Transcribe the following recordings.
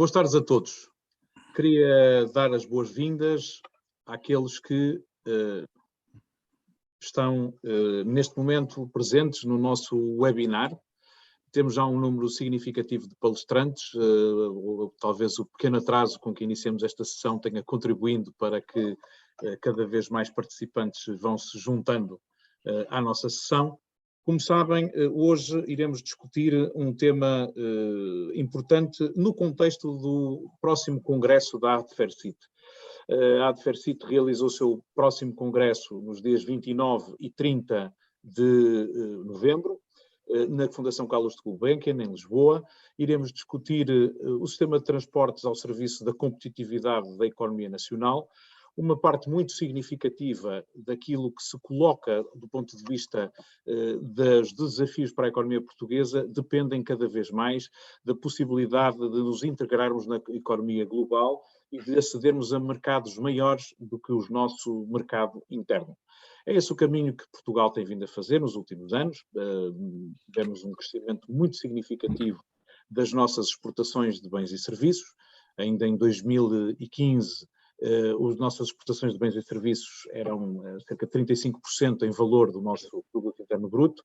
Boas tardes a todos. Queria dar as boas-vindas àqueles que estão neste momento presentes no nosso webinar. Temos já um número significativo de palestrantes, talvez o pequeno atraso com que iniciamos esta sessão tenha contribuído para que cada vez mais participantes vão se juntando à nossa sessão. Como sabem, hoje iremos discutir um tema importante no contexto do próximo congresso da ADFERCIT. A ADFERCIT realizou o seu próximo congresso nos dias 29 e 30 de novembro, na Fundação Carlos de Gulbenkian, em Lisboa. Iremos discutir o sistema de transportes ao serviço da competitividade da economia nacional. Uma parte muito significativa daquilo que se coloca do ponto de vista dos desafios para a economia portuguesa dependem cada vez mais da possibilidade de nos integrarmos na economia global e de acedermos a mercados maiores do que o nosso mercado interno. É esse o caminho que Portugal tem vindo a fazer nos últimos anos. Tivemos um crescimento muito significativo das nossas exportações de bens e serviços. Ainda em 2015, as nossas exportações de bens e serviços eram cerca de 35% em valor do nosso produto interno bruto.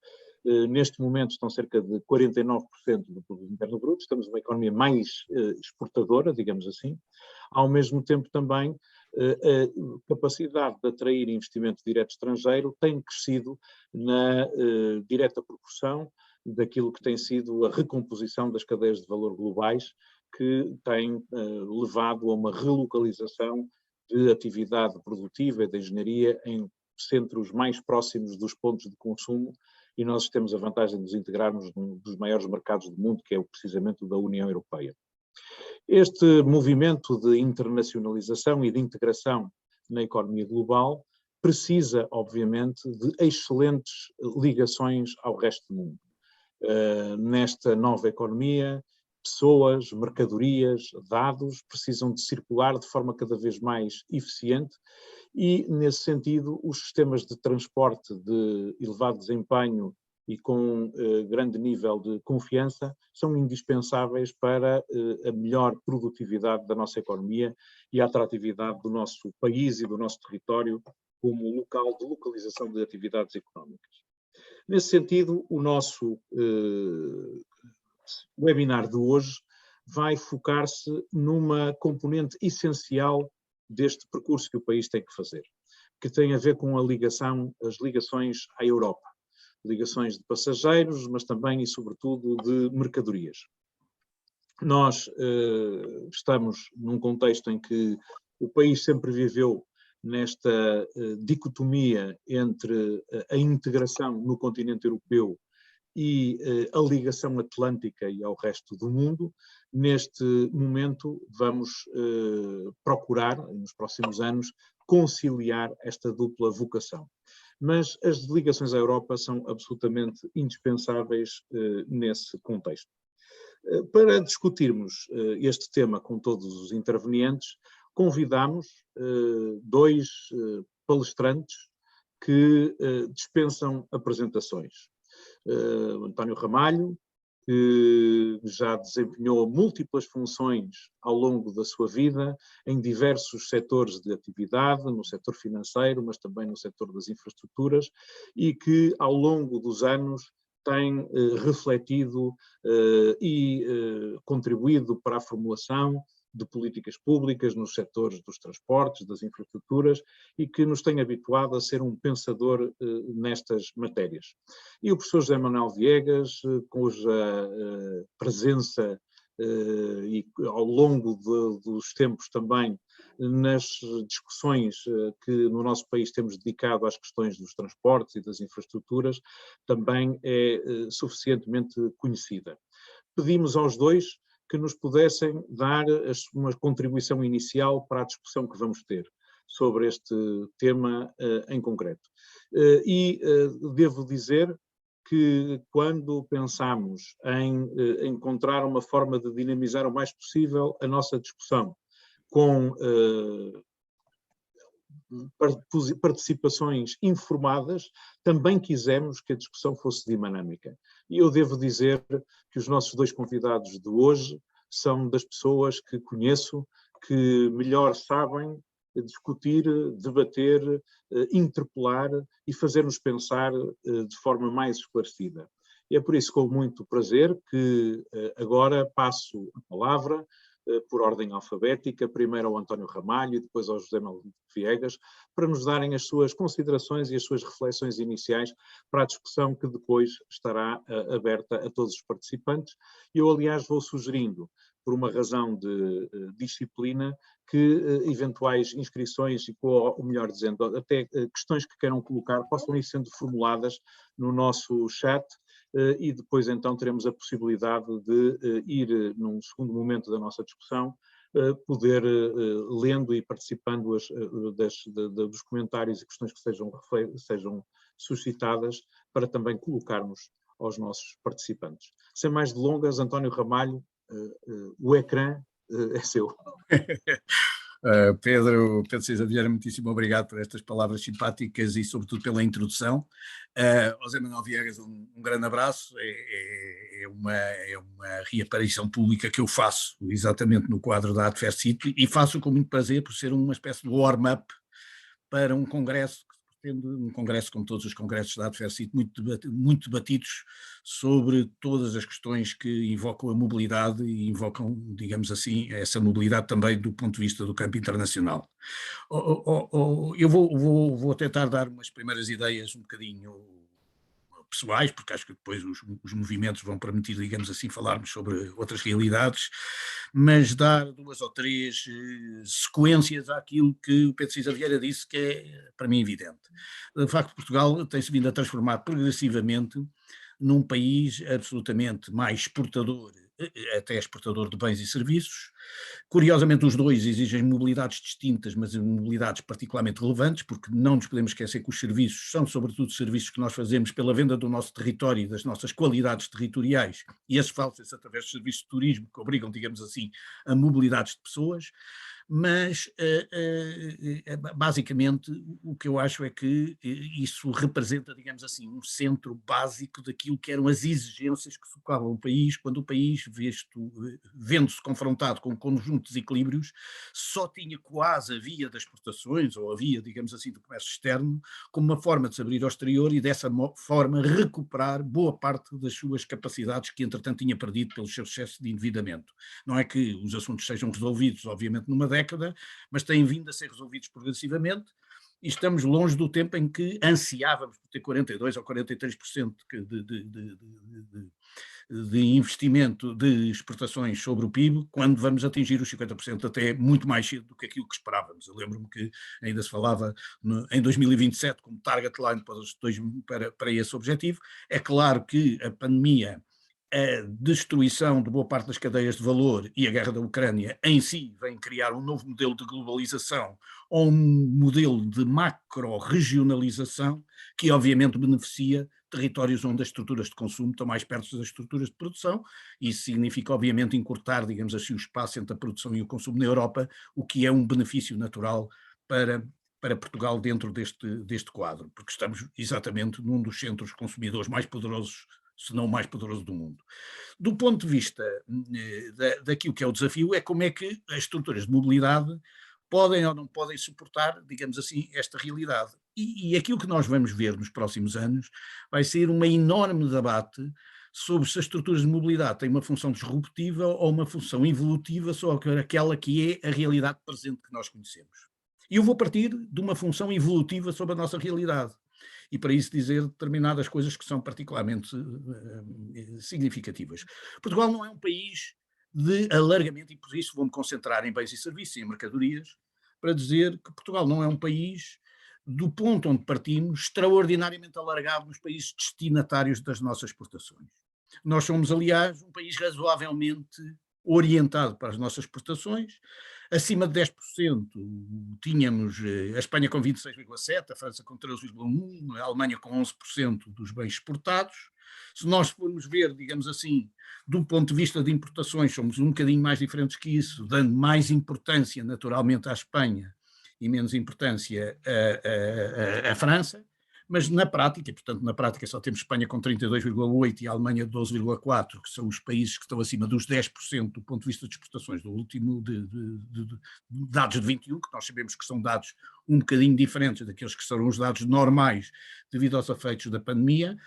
Neste momento estão cerca de 49% do produto interno bruto. Estamos numa economia mais exportadora, digamos assim. Ao mesmo tempo também a capacidade de atrair investimento direto estrangeiro tem crescido na direta proporção daquilo que tem sido a recomposição das cadeias de valor globais, que tem levado a uma relocalização de atividade produtiva e de engenharia em centros mais próximos dos pontos de consumo, e nós temos a vantagem de nos integrarmos num dos maiores mercados do mundo, que é precisamente o da União Europeia. Este movimento de internacionalização e de integração na economia global precisa, obviamente, de excelentes ligações ao resto do mundo. Nesta nova economia, pessoas, mercadorias, dados precisam de circular de forma cada vez mais eficiente e, nesse sentido, os sistemas de transporte de elevado desempenho e com grande nível de confiança são indispensáveis para a melhor produtividade da nossa economia e a atratividade do nosso país e do nosso território como local de localização de atividades económicas. Nesse sentido, o nosso webinar de hoje vai focar-se numa componente essencial deste percurso que o país tem que fazer, que tem a ver com as ligações à Europa. Ligações de passageiros, mas também e sobretudo de mercadorias. Nós estamos num contexto em que o país sempre viveu nesta dicotomia entre a integração no continente europeu e a ligação atlântica e ao resto do mundo. Neste momento vamos procurar, nos próximos anos, conciliar esta dupla vocação. Mas as ligações à Europa são absolutamente indispensáveis nesse contexto. Para discutirmos este tema com todos os intervenientes, convidamos dois palestrantes que dispensam apresentações. António Ramalho, que já desempenhou múltiplas funções ao longo da sua vida em diversos setores de atividade, no setor financeiro, mas também no setor das infraestruturas, e que ao longo dos anos tem refletido e contribuído para a formulação de políticas públicas nos setores dos transportes, das infraestruturas, e que nos tem habituado a ser um pensador nestas matérias. E o professor José Manuel Viegas, cuja presença e ao longo dos tempos também nas discussões que no nosso país temos dedicado às questões dos transportes e das infraestruturas, também é suficientemente conhecida. Pedimos aos dois que nos pudessem dar uma contribuição inicial para a discussão que vamos ter sobre este tema em concreto. Devo dizer que quando pensamos em encontrar uma forma de dinamizar o mais possível a nossa discussão com participações informadas, também quisemos que a discussão fosse dinâmica. E eu devo dizer que os nossos dois convidados de hoje são das pessoas que conheço que melhor sabem discutir, debater, interpelar e fazer-nos pensar de forma mais esclarecida. E é por isso, com muito prazer, que agora passo a palavra, por ordem alfabética, primeiro ao António Ramalho e depois ao José Manuel Viegas, para nos darem as suas considerações e as suas reflexões iniciais para a discussão que depois estará aberta a todos os participantes. Eu, aliás, vou sugerindo, por uma razão de disciplina, que eventuais inscrições, ou melhor dizendo, até questões que queiram colocar, possam ir sendo formuladas no nosso chat, e depois então teremos a possibilidade de ir, num segundo momento da nossa discussão, poder, lendo e participando dos comentários e questões que sejam suscitadas, para também colocarmos aos nossos participantes. Sem mais delongas, António Ramalho, o ecrã é seu. Pedro César Vieira, muitíssimo obrigado por estas palavras simpáticas e sobretudo pela introdução. José Manuel Viegas, um grande abraço. É uma reaparição pública que eu faço exatamente no quadro da Adversity, e faço com muito prazer, por ser uma espécie de warm-up para um congresso um congresso, como todos os congressos da Adversity, muito debatidos sobre todas as questões que invocam a mobilidade e invocam, digamos assim, essa mobilidade também do ponto de vista do campo internacional. Eu vou tentar dar umas primeiras ideias um bocadinho pessoais, porque acho que depois os movimentos vão permitir, digamos assim, falarmos sobre outras realidades, mas dar 2 ou 3 sequências àquilo que o Pedro César Vieira disse, que é para mim evidente. De facto, Portugal tem-se vindo a transformar progressivamente num país absolutamente mais exportador, até exportador de bens e serviços. Curiosamente, os dois exigem mobilidades distintas, mas mobilidades particularmente relevantes, porque não nos podemos esquecer que os serviços são, sobretudo, serviços que nós fazemos pela venda do nosso território e das nossas qualidades territoriais, e esses fazem-se através de serviços de turismo que obrigam, digamos assim, a mobilidades de pessoas. Mas, basicamente, o que eu acho é que isso representa, digamos assim, um centro básico daquilo que eram as exigências que focavam o país, quando o país, vendo-se confrontado com um conjunto de desequilíbrios, só tinha quase a via das exportações, ou a via, digamos assim, do comércio externo, como uma forma de se abrir ao exterior e, dessa forma, recuperar boa parte das suas capacidades que, entretanto, tinha perdido pelo seu excesso de endividamento. Não é que os assuntos sejam resolvidos, obviamente, numa década, mas têm vindo a ser resolvidos progressivamente, e estamos longe do tempo em que ansiávamos por ter 42% ou 43% de investimento de exportações sobre o PIB, quando vamos atingir os 50%, até muito mais cedo do que aquilo que esperávamos. Eu lembro-me que ainda se falava em 2027 como target line para esse objetivo. É claro que a pandemia, a destruição de boa parte das cadeias de valor e a guerra da Ucrânia em si vem criar um novo modelo de globalização, ou um modelo de macro-regionalização que obviamente beneficia territórios onde as estruturas de consumo estão mais perto das estruturas de produção. Isso significa obviamente encurtar, digamos assim, o espaço entre a produção e o consumo na Europa, o que é um benefício natural para Portugal dentro deste quadro, porque estamos exatamente num dos centros consumidores mais poderosos, se não o mais poderoso do mundo. Do ponto de vista daquilo que é o desafio, é como é que as estruturas de mobilidade podem ou não podem suportar, digamos assim, esta realidade. E aquilo que nós vamos ver nos próximos anos vai ser um enorme debate sobre se as estruturas de mobilidade têm uma função disruptiva ou uma função evolutiva sobre aquela que é a realidade presente que nós conhecemos. E eu vou partir de uma função evolutiva sobre a nossa realidade. E para isso dizer determinadas coisas que são particularmente significativas. Portugal não é um país de alargamento, e por isso vou-me concentrar em bens e serviços e em mercadorias, para dizer que Portugal não é um país, do ponto onde partimos, extraordinariamente alargado nos países destinatários das nossas exportações. Nós somos, aliás, um país razoavelmente orientado para as nossas exportações. Acima de 10% tínhamos a Espanha com 26,7%, a França com 13,1%, a Alemanha com 11% dos bens exportados. Se nós formos ver, digamos assim, do ponto de vista de importações, somos um bocadinho mais diferentes que isso, dando mais importância naturalmente à Espanha e menos importância à França, Mas na prática, e portanto na prática só temos Espanha com 32,8% e a Alemanha 12,4%, que são os países que estão acima dos 10% do ponto de vista de exportações do último de dados de 21, que nós sabemos que são dados um bocadinho diferentes daqueles que serão os dados normais devido aos efeitos da pandemia,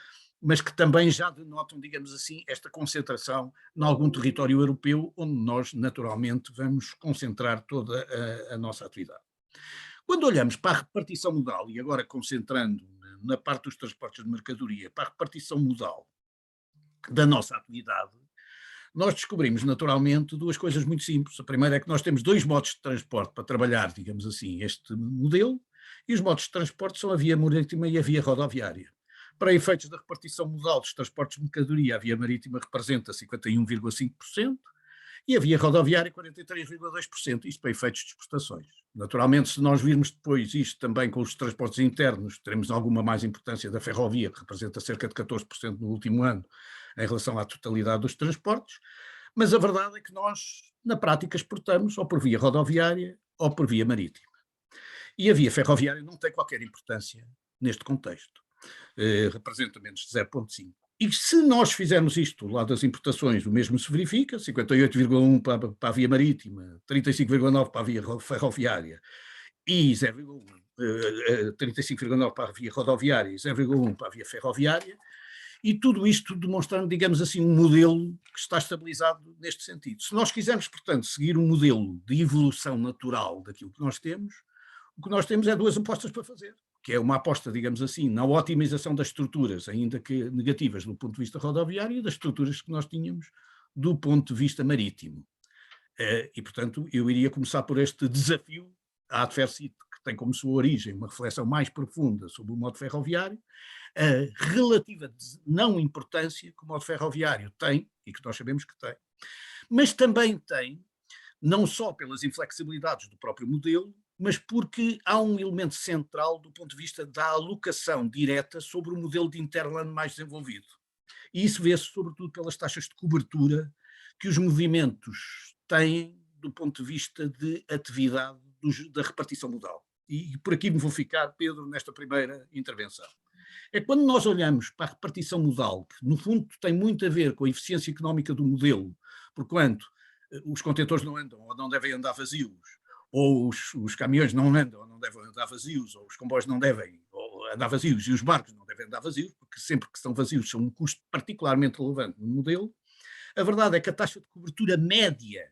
mas que também já denotam, digamos assim, esta concentração em algum território europeu, onde nós naturalmente vamos concentrar toda a nossa atividade. Quando olhamos para a repartição modal, e agora concentrando na parte dos transportes de mercadoria, para a repartição modal da nossa atividade, nós descobrimos naturalmente duas coisas muito simples. A primeira é que nós temos dois modos de transporte para trabalhar, digamos assim, este modelo, e os modos de transporte são a via marítima e a via rodoviária. Para efeitos da repartição modal dos transportes de mercadoria, a via marítima representa 51,5%, e a via rodoviária 43,2%, isto para efeitos de exportações. Naturalmente, se nós virmos depois isto também com os transportes internos, teremos alguma mais importância da ferrovia, que representa cerca de 14% no último ano, em relação à totalidade dos transportes, mas a verdade é que nós, na prática, exportamos ou por via rodoviária ou por via marítima. E a via ferroviária não tem qualquer importância neste contexto, representa menos de 0,5%. E se nós fizermos isto do lado das importações, o mesmo se verifica, 58,1% para a via marítima, 35,9% para a via ferroviária e 35,9% para a via rodoviária e 0,1% para a via ferroviária, e tudo isto demonstrando, digamos assim, um modelo que está estabilizado neste sentido. Se nós quisermos, portanto, seguir um modelo de evolução natural daquilo que nós temos, o que nós temos é duas apostas para fazer, que é uma aposta, digamos assim, na otimização das estruturas, ainda que negativas do ponto de vista rodoviário, e das estruturas que nós tínhamos do ponto de vista marítimo. E, portanto, eu iria começar por este desafio à Adfercit, que tem como sua origem uma reflexão mais profunda sobre o modo ferroviário, a relativa não importância que o modo ferroviário tem, e que nós sabemos que tem, mas também tem, não só pelas inflexibilidades do próprio modelo, mas porque há um elemento central do ponto de vista da alocação direta sobre o modelo de Interland mais desenvolvido. E isso vê-se sobretudo pelas taxas de cobertura que os movimentos têm do ponto de vista de atividade da repartição modal. E por aqui me vou ficar, Pedro, nesta primeira intervenção. É quando nós olhamos para a repartição modal, que no fundo tem muito a ver com a eficiência económica do modelo, porquanto os contentores não andam ou não devem andar vazios, ou os caminhões não andam ou não devem andar vazios, ou os comboios não devem andar vazios e os barcos não devem andar vazios, porque sempre que estão vazios são um custo particularmente relevante no modelo. A verdade é que a taxa de cobertura média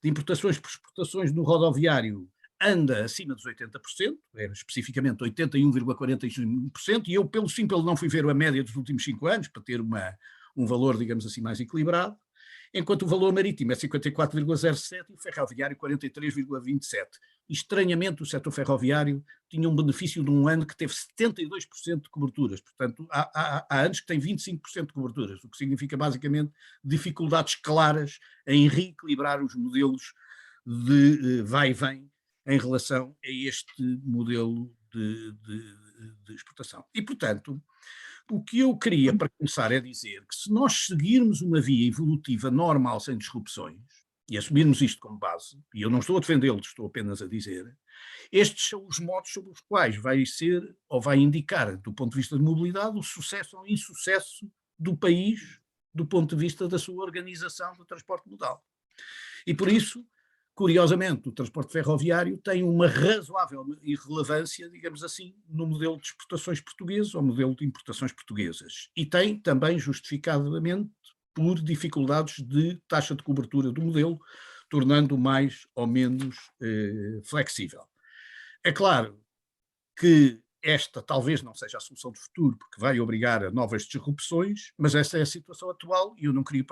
de importações por exportações no rodoviário anda acima dos 80%, especificamente 81,45%, e eu, pelo simples, não fui ver a média dos últimos 5 anos, para ter um valor, digamos assim, mais equilibrado, enquanto o valor marítimo é 54,07% e o ferroviário 43,27%. Estranhamente, o setor ferroviário tinha um benefício de um ano que teve 72% de coberturas, portanto, há anos que tem 25% de coberturas, o que significa basicamente dificuldades claras em reequilibrar os modelos de vai e vem em relação a este modelo de exportação. E, portanto, o que eu queria para começar é dizer que se nós seguirmos uma via evolutiva normal sem disrupções, e assumirmos isto como base, e eu não estou a defendê-lo, estou apenas a dizer, estes são os modos sobre os quais vai ser, ou vai indicar, do ponto de vista de mobilidade, o sucesso ou insucesso do país, do ponto de vista da sua organização do transporte modal. E por isso, curiosamente, o transporte ferroviário tem uma razoável irrelevância, digamos assim, no modelo de exportações portuguesas ou modelo de importações portuguesas. E tem também, justificadamente, por dificuldades de taxa de cobertura do modelo, tornando-o mais ou menos flexível. É claro que esta talvez não seja a solução do futuro, porque vai obrigar a novas disrupções, mas essa é a situação atual e eu não queria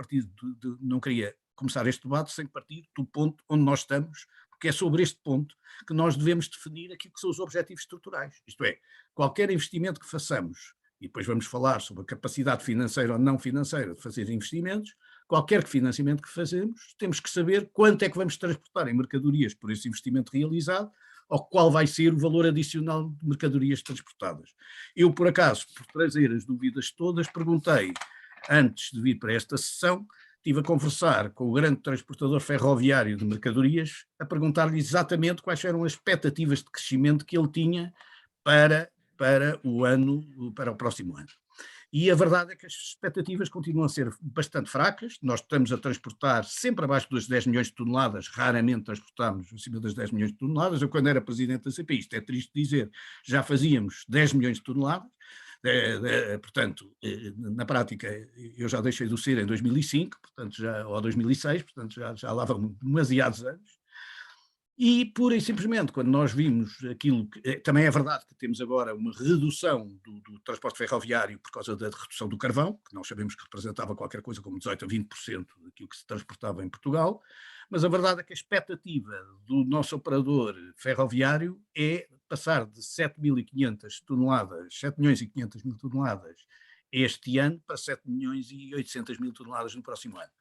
não queria começar este debate sem partir do ponto onde nós estamos, porque é sobre este ponto que nós devemos definir aquilo que são os objetivos estruturais. Isto é, qualquer investimento que façamos, e depois vamos falar sobre a capacidade financeira ou não financeira de fazer investimentos, qualquer financiamento que fazemos, temos que saber quanto é que vamos transportar em mercadorias por esse investimento realizado, ou qual vai ser o valor adicional de mercadorias transportadas. Eu, por acaso, por trazer as dúvidas todas, perguntei, antes de vir para esta sessão, estive a conversar com o grande transportador ferroviário de mercadorias, a perguntar-lhe exatamente quais eram as expectativas de crescimento que ele tinha para para o próximo ano. E a verdade é que as expectativas continuam a ser bastante fracas. Nós estamos a transportar sempre abaixo dos 10 milhões de toneladas, raramente transportámos acima das 10 milhões de toneladas. Eu, quando era presidente da CP, isto é triste dizer, já fazíamos 10 milhões de toneladas. Portanto, na prática, eu já deixei de o ser em 2005, portanto, ou 2006, portanto, já lá vão demasiados anos. E, pura e simplesmente, quando nós vimos aquilo que... Também é verdade que temos agora uma redução do transporte ferroviário por causa da redução do carvão, que nós sabemos que representava qualquer coisa como 18% a 20% daquilo que se transportava em Portugal, mas a verdade é que a expectativa do nosso operador ferroviário é passar de 7.500 toneladas, 7 milhões e 500 mil toneladas este ano para 7 milhões e 800 mil toneladas no próximo ano.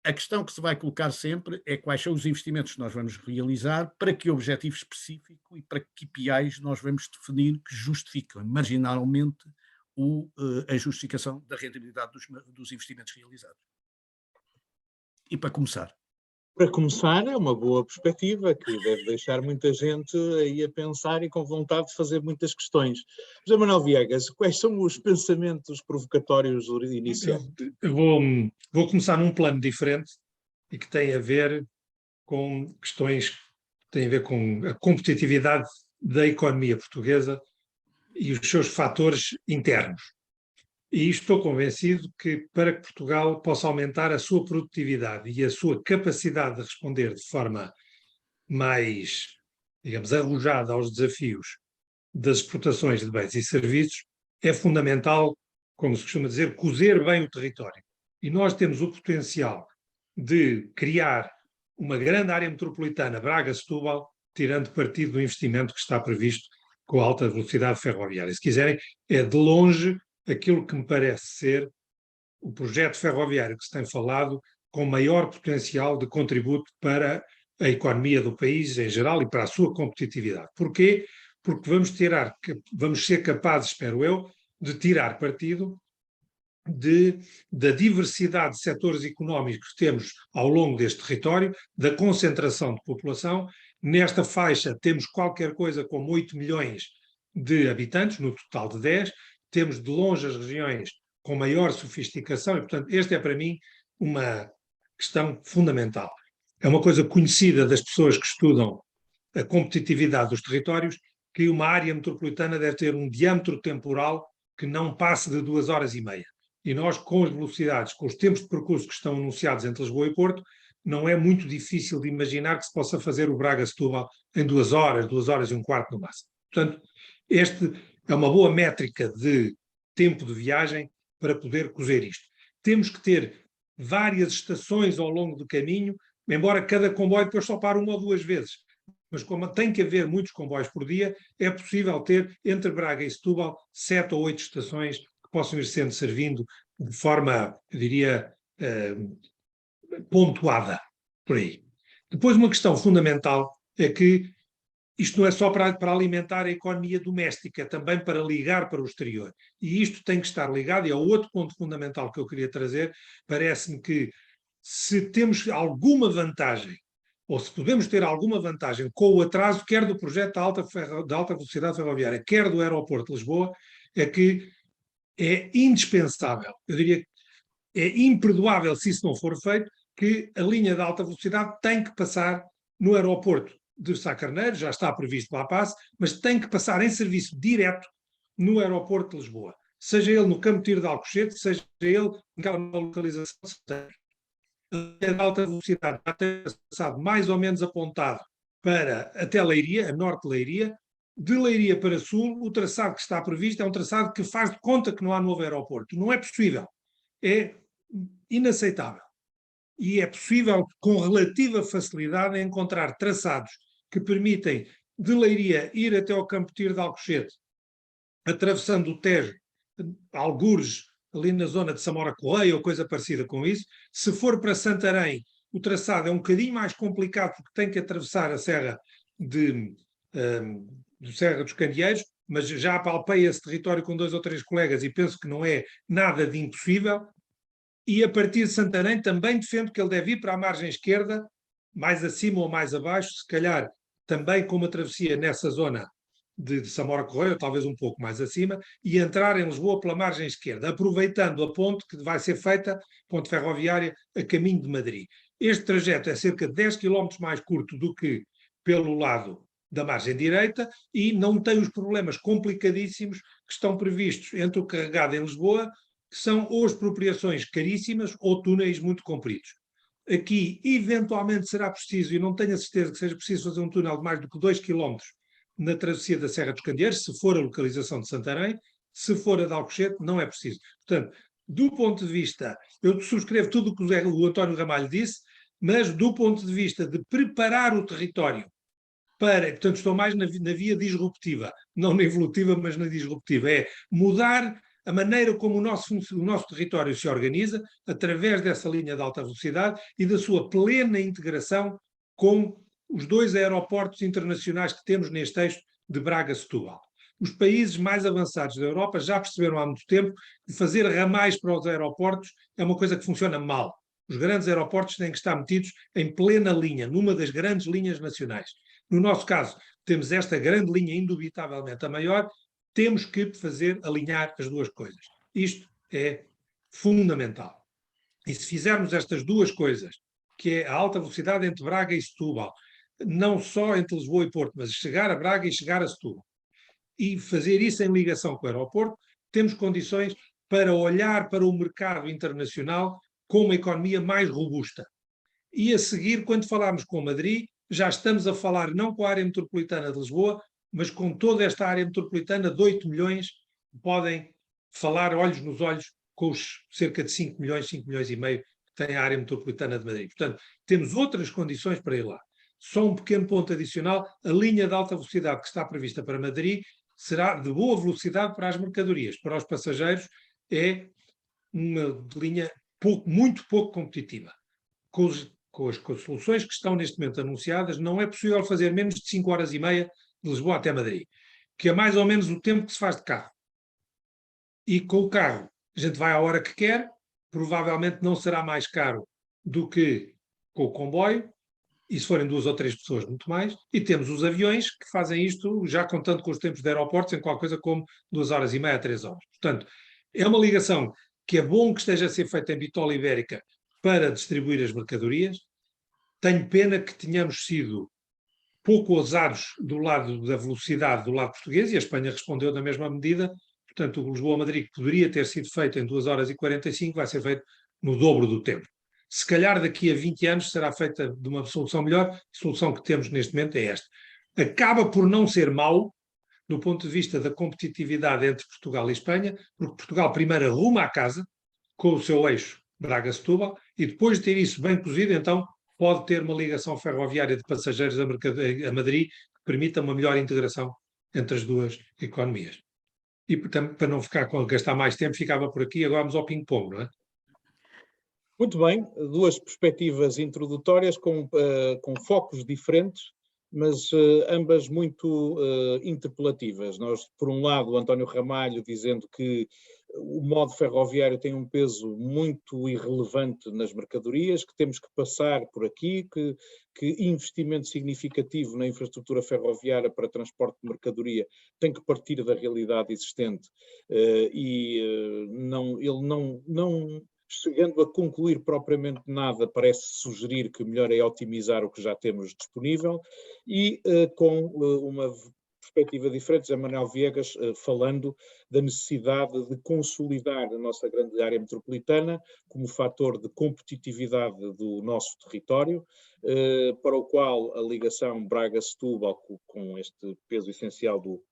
A questão que se vai colocar sempre é quais são os investimentos que nós vamos realizar, para que objetivo específico e para que KPIs nós vamos definir que justificam marginalmente a justificação da rentabilidade dos investimentos realizados. E para começar, é uma boa perspectiva que deve deixar muita gente aí a pensar e com vontade de fazer muitas questões. José Manuel Viegas, quais são os pensamentos provocatórios iniciais? Eu vou começar num plano diferente e que tem a ver com questões que têm a ver com a competitividade da economia portuguesa e os seus fatores internos. E estou convencido que, para que Portugal possa aumentar a sua produtividade e a sua capacidade de responder de forma mais, digamos, arrojada aos desafios das exportações de bens e serviços, é fundamental, como se costuma dizer, cozer bem o território. E nós temos o potencial de criar uma grande área metropolitana, Braga-Setúbal, tirando partido do investimento que está previsto com a alta velocidade ferroviária. Se quiserem, é de longe aquilo que me parece ser o projeto ferroviário que se tem falado com maior potencial de contributo para a economia do país em geral e para a sua competitividade. Porquê? Porque vamos ser capazes, espero eu, de tirar partido da diversidade de setores económicos que temos ao longo deste território, da concentração de população. Nesta faixa temos qualquer coisa como 8 milhões de habitantes, no total de 10, temos de longe as regiões com maior sofisticação e, portanto, esta é para mim uma questão fundamental. É uma coisa conhecida das pessoas que estudam a competitividade dos territórios, que uma área metropolitana deve ter um diâmetro temporal que não passe de 2 horas e meia. E nós, com as velocidades, com os tempos de percurso que estão anunciados entre Lisboa e Porto, não é muito difícil de imaginar que se possa fazer o Braga-Setúbal em 2 horas e um quarto no máximo. Portanto, este é uma boa métrica de tempo de viagem para poder cozer isto. Temos que ter várias estações ao longo do caminho, embora cada comboio depois só pare 1 ou 2 vezes. Mas como tem que haver muitos comboios por dia, é possível ter entre Braga e Setúbal 7 ou 8 estações que possam ir sendo servindo de forma, eu diria, pontuada por aí. Depois, uma questão fundamental é que isto não é só para alimentar a economia doméstica, é também para ligar para o exterior. E isto tem que estar ligado, e é outro ponto fundamental que eu queria trazer. Parece-me que se temos alguma vantagem, ou se podemos ter alguma vantagem com o atraso, quer do projeto da alta velocidade ferroviária, quer do aeroporto de Lisboa, é que é indispensável, eu diria que é imperdoável, se isso não for feito, que a linha de alta velocidade tem que passar no aeroporto de Sá Carneiro, já está previsto lá passe, mas tem que passar em serviço direto no aeroporto de Lisboa. Seja ele no Campo Tiro de Alcochete, seja ele naquela localização. A linha de alta velocidade já tem passado mais ou menos apontado para até Leiria, a norte de Leiria. De Leiria para sul, o traçado que está previsto é um traçado que faz de conta que não há novo aeroporto. Não é possível. É inaceitável. E é possível, com relativa facilidade, encontrar traçados que permitem de Leiria ir até ao Campo Tiro de Alcochete, atravessando o Tejo, algures, ali na zona de Samora Correia ou coisa parecida com isso. Se for para Santarém, o traçado é um bocadinho mais complicado porque tem que atravessar a Serra do Serra dos Candeeiros, mas já apalpei esse território com 2 ou 3 colegas e penso que não é nada de impossível. E a partir de Santarém também defendo que ele deve ir para a margem esquerda, mais acima ou mais abaixo, se calhar também com uma travessia nessa zona de Samora Correia, ou talvez um pouco mais acima, e entrar em Lisboa pela margem esquerda, aproveitando a ponte que vai ser feita, ponte ferroviária, a caminho de Madrid. Este trajeto é cerca de 10 km mais curto do que pelo lado da margem direita e não tem os problemas complicadíssimos que estão previstos entre o carregado em Lisboa, que são ou expropriações caríssimas ou túneis muito compridos. Aqui, eventualmente, será preciso, e não tenho a certeza que seja preciso fazer um túnel de mais do que 2 km na travessia da Serra dos Candeeiros, se for a localização de Santarém, se for a de Alcochete, não é preciso. Portanto, do ponto de vista, eu subscrevo tudo o que o António Ramalho disse, mas do ponto de vista de preparar o território para, portanto, estou mais na via disruptiva, não na evolutiva, mas na disruptiva, é mudar a maneira como o nosso território se organiza através dessa linha de alta velocidade e da sua plena integração com os 2 aeroportos internacionais que temos neste eixo de Braga-Setúbal. Os países mais avançados da Europa já perceberam há muito tempo que fazer ramais para os aeroportos é uma coisa que funciona mal. Os grandes aeroportos têm que estar metidos em plena linha, numa das grandes linhas nacionais. No nosso caso, temos esta grande linha, indubitavelmente a maior, temos que fazer alinhar as duas coisas. Isto é fundamental. E se fizermos estas duas coisas, que é a alta velocidade entre Braga e Setúbal, não só entre Lisboa e Porto, mas chegar a Braga e chegar a Setúbal, e fazer isso em ligação com o aeroporto, temos condições para olhar para o mercado internacional com uma economia mais robusta. E a seguir, quando falarmos com Madrid, já estamos a falar não com a área metropolitana de Lisboa, mas com toda esta área metropolitana de 8 milhões, que podem falar olhos nos olhos com os cerca de 5 milhões e meio que tem a área metropolitana de Madrid. Portanto, temos outras condições para ir lá. Só um pequeno ponto adicional, a linha de alta velocidade que está prevista para Madrid será de boa velocidade para as mercadorias. Para os passageiros é uma linha muito pouco competitiva. Com as soluções que estão neste momento anunciadas, não é possível fazer menos de 5 horas e meia de Lisboa até Madrid, que é mais ou menos o tempo que se faz de carro. E com o carro, a gente vai à hora que quer, provavelmente não será mais caro do que com o comboio, e se forem 2 ou 3 pessoas, muito mais. E temos os aviões que fazem isto, já contando com os tempos de aeroportos, em qualquer coisa como 2 horas e meia, 3 horas. Portanto, é uma ligação que é bom que esteja a ser feita em bitola ibérica para distribuir as mercadorias. Tenho pena que tenhamos sido pouco ousados do lado da velocidade do lado português, e a Espanha respondeu da mesma medida. Portanto, o Lisboa-Madrid, que poderia ter sido feito em 2 horas e 45, vai ser feito no dobro do tempo. Se calhar daqui a 20 anos será feita de uma solução melhor, a solução que temos neste momento é esta. Acaba por não ser mau, do ponto de vista da competitividade entre Portugal e Espanha, porque Portugal primeiro arruma a casa, com o seu eixo Braga-Setúbal, e depois de ter isso bem cozido, então pode ter uma ligação ferroviária de passageiros a Madrid que permita uma melhor integração entre as duas economias. E, portanto, para não ficar com gastar mais tempo, ficava por aqui, agora vamos ao ping-pong, não é? Muito bem, 2 perspectivas introdutórias com focos diferentes, mas ambas muito interpelativas. Nós, por um lado, o António Ramalho dizendo que o modo ferroviário tem um peso muito irrelevante nas mercadorias, que temos que passar por aqui, que investimento significativo na infraestrutura ferroviária para transporte de mercadoria tem que partir da realidade existente ele não chegando a concluir propriamente nada, parece sugerir que o melhor é otimizar o que já temos disponível e com uma perspectiva diferente, José Manuel Viegas falando da necessidade de consolidar a nossa grande área metropolitana como fator de competitividade do nosso território, para o qual a ligação Braga-Setúbal, com este peso essencial do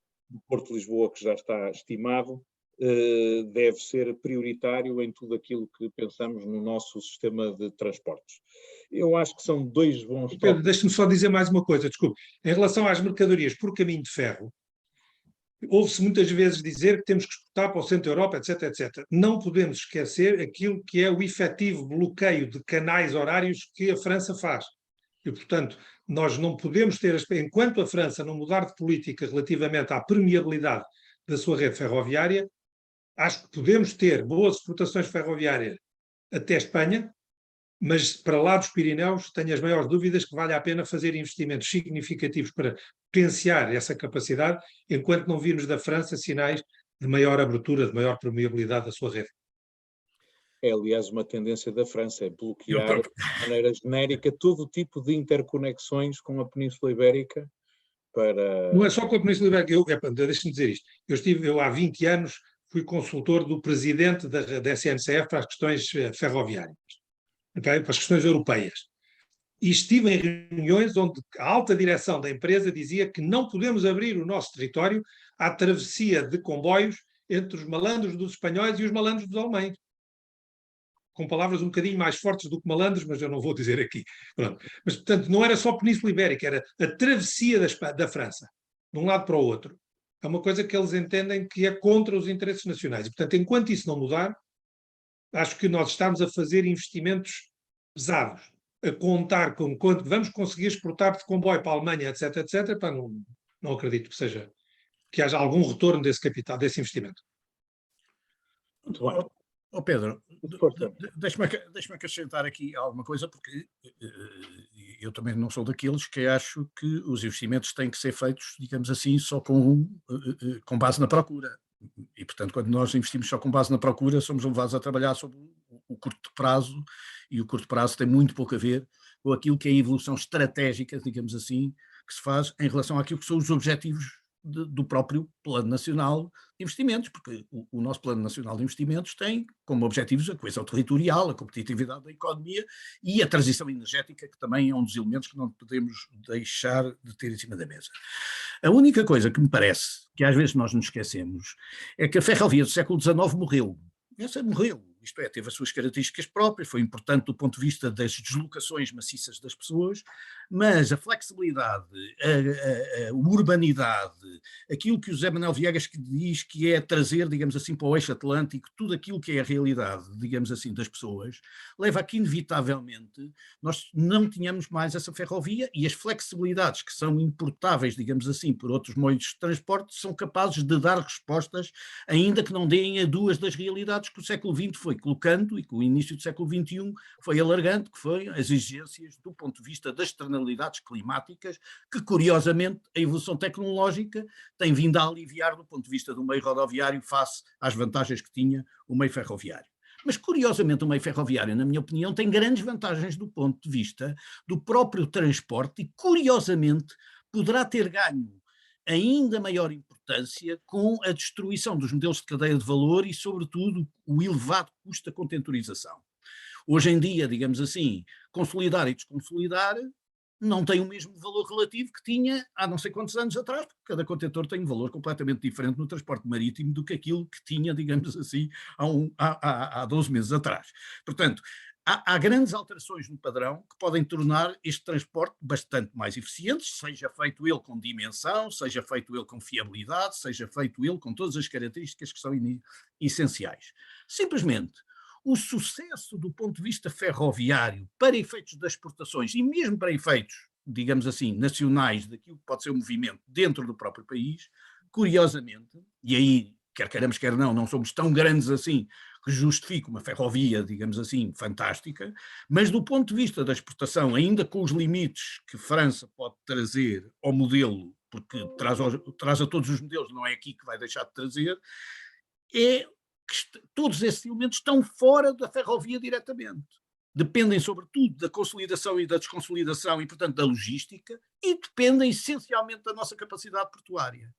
Porto de Lisboa, que já está estimado, deve ser prioritário em tudo aquilo que pensamos no nosso sistema de transportes. Eu acho que são 2 bons tópicos. Pedro, deixe-me só dizer mais uma coisa, desculpe. Em relação às mercadorias por caminho de ferro, ouve-se muitas vezes dizer que temos que exportar para o centro da Europa, etc, etc. Não podemos esquecer aquilo que é o efetivo bloqueio de canais horários que a França faz. E, portanto, nós não podemos ter, enquanto a França não mudar de política relativamente à permeabilidade da sua rede ferroviária, acho que podemos ter boas exportações ferroviárias até Espanha, mas para lá dos Pirineus tenho as maiores dúvidas que vale a pena fazer investimentos significativos para potenciar essa capacidade, enquanto não virmos da França sinais de maior abertura, de maior permeabilidade da sua rede. É, aliás, uma tendência da França, é bloquear de maneira genérica todo o tipo de interconexões com a Península Ibérica para... Não é só com a Península Ibérica, deixa-me dizer isto, eu há 20 anos fui consultor do presidente da SNCF para as questões ferroviárias, okay? Para as questões europeias. E estive em reuniões onde a alta direção da empresa dizia que não podemos abrir o nosso território à travessia de comboios entre os malandros dos espanhóis e os malandros dos alemães. Com palavras um bocadinho mais fortes do que malandros, mas eu não vou dizer aqui. Pronto. Mas, portanto, não era só a Península Ibérica, era a travessia da França, de um lado para o outro. É uma coisa que eles entendem que é contra os interesses nacionais. E, portanto, enquanto isso não mudar, acho que nós estamos a fazer investimentos pesados, a contar com quanto vamos conseguir exportar de comboio para a Alemanha, etc., etc., pá, não acredito que haja algum retorno desse capital, desse investimento. Muito bem. Pedro, deixa-me acrescentar aqui alguma coisa, porque eu também não sou daqueles que acho que os investimentos têm que ser feitos, digamos assim, só com base na procura. E, portanto, quando nós investimos só com base na procura, somos levados a trabalhar sobre o curto prazo, e o curto prazo tem muito pouco a ver com aquilo que é a evolução estratégica, digamos assim, que se faz em relação àquilo que são os objetivos do próprio Plano Nacional de Investimentos, porque o nosso Plano Nacional de Investimentos tem como objetivos a coesão territorial, a competitividade da economia e a transição energética, que também é um dos elementos que não podemos deixar de ter em cima da mesa. A única coisa que me parece, que às vezes nós nos esquecemos, é que a ferrovia do século XIX morreu. Essa morreu, isto é, teve as suas características próprias, foi importante do ponto de vista das deslocações maciças das pessoas, mas a flexibilidade, a urbanidade, aquilo que o José Manuel Viegas diz que é trazer, digamos assim, para o eixo atlântico, tudo aquilo que é a realidade, digamos assim, das pessoas, leva a que, inevitavelmente, nós não tenhamos mais essa ferrovia, e as flexibilidades que são importáveis, digamos assim, por outros meios de transporte, são capazes de dar respostas, ainda que não deem a duas das realidades que o século XX foi colocando e que o início do século XXI foi alargando, que foi as exigências do ponto de vista das externalidades climáticas, que curiosamente a evolução tecnológica tem vindo a aliviar do ponto de vista do meio rodoviário face às vantagens que tinha o meio ferroviário. Mas, curiosamente, o meio ferroviário, na minha opinião, tem grandes vantagens do ponto de vista do próprio transporte e, curiosamente, poderá ter ganho ainda maior importância com a destruição dos modelos de cadeia de valor e, sobretudo, o elevado custo da contentorização. Hoje em dia, digamos assim, consolidar e desconsolidar não tem o mesmo valor relativo que tinha há não sei quantos anos atrás, porque cada contentor tem um valor completamente diferente no transporte marítimo do que aquilo que tinha, digamos assim, há 12 meses atrás. Portanto, há grandes alterações no padrão que podem tornar este transporte bastante mais eficiente, seja feito ele com dimensão, seja feito ele com fiabilidade, seja feito ele com todas as características que são essenciais. Simplesmente, o sucesso do ponto de vista ferroviário para efeitos das exportações e mesmo para efeitos, digamos assim, nacionais daquilo que pode ser o movimento dentro do próprio país, curiosamente, e aí, quer queiramos, quer não somos tão grandes assim que justifique uma ferrovia, digamos assim, fantástica, mas do ponto de vista da exportação, ainda com os limites que França pode trazer ao modelo, porque traz a todos os modelos, não é aqui que vai deixar de trazer, é que todos esses elementos estão fora da ferrovia diretamente. Dependem, sobretudo, da consolidação e da desconsolidação e, portanto, da logística, e dependem essencialmente da nossa capacidade portuária.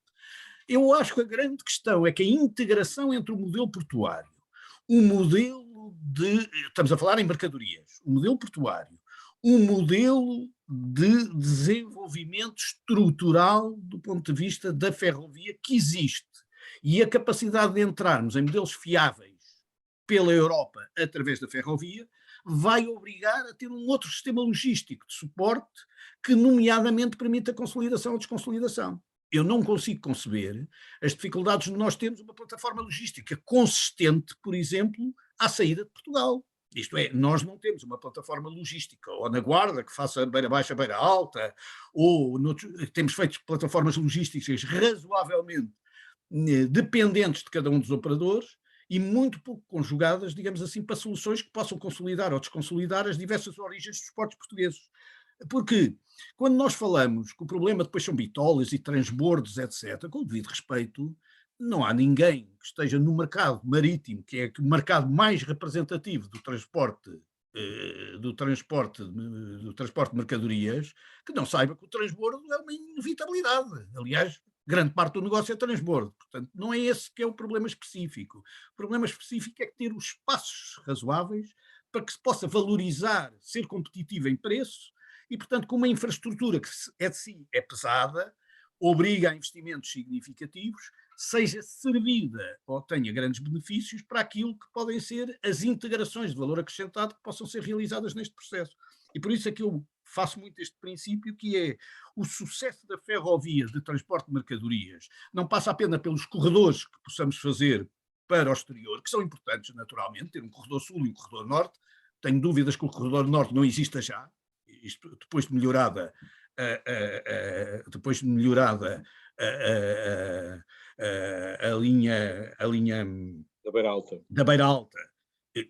Eu acho que a grande questão é que a integração entre o modelo portuário, o modelo estamos a falar em mercadorias, o modelo portuário, um modelo de desenvolvimento estrutural do ponto de vista da ferrovia que existe, e a capacidade de entrarmos em modelos fiáveis pela Europa através da ferrovia vai obrigar a ter um outro sistema logístico de suporte que nomeadamente permita a consolidação ou desconsolidação. Eu não consigo conceber as dificuldades de nós termos uma plataforma logística consistente, por exemplo, à saída de Portugal. Isto é, nós não temos uma plataforma logística ou na Guarda que faça beira baixa, beira alta, ou temos feito plataformas logísticas razoavelmente dependentes de cada um dos operadores, e muito pouco conjugadas, digamos assim, para soluções que possam consolidar ou desconsolidar as diversas origens dos portos portugueses. Porque quando nós falamos que o problema depois são bitolas e transbordos, etc., com o devido respeito, não há ninguém que esteja no mercado marítimo, que é o mercado mais representativo do transporte de mercadorias, que não saiba que o transbordo é uma inevitabilidade. Aliás, grande parte do negócio é transbordo. Portanto, não é esse que é o problema específico. O problema específico é que ter os espaços razoáveis para que se possa valorizar, ser competitivo em preço e, portanto, com uma infraestrutura que é de si é pesada, obriga a investimentos significativos, seja servida ou tenha grandes benefícios para aquilo que podem ser as integrações de valor acrescentado que possam ser realizadas neste processo. E por isso é que eu faço muito este princípio, que é o sucesso da ferrovia de transporte de mercadorias não passa apenas pelos corredores que possamos fazer para o exterior, que são importantes naturalmente, ter um corredor sul e um corredor norte. Tenho dúvidas que o corredor norte não exista já, isto depois de melhorada a linha da Beira Alta,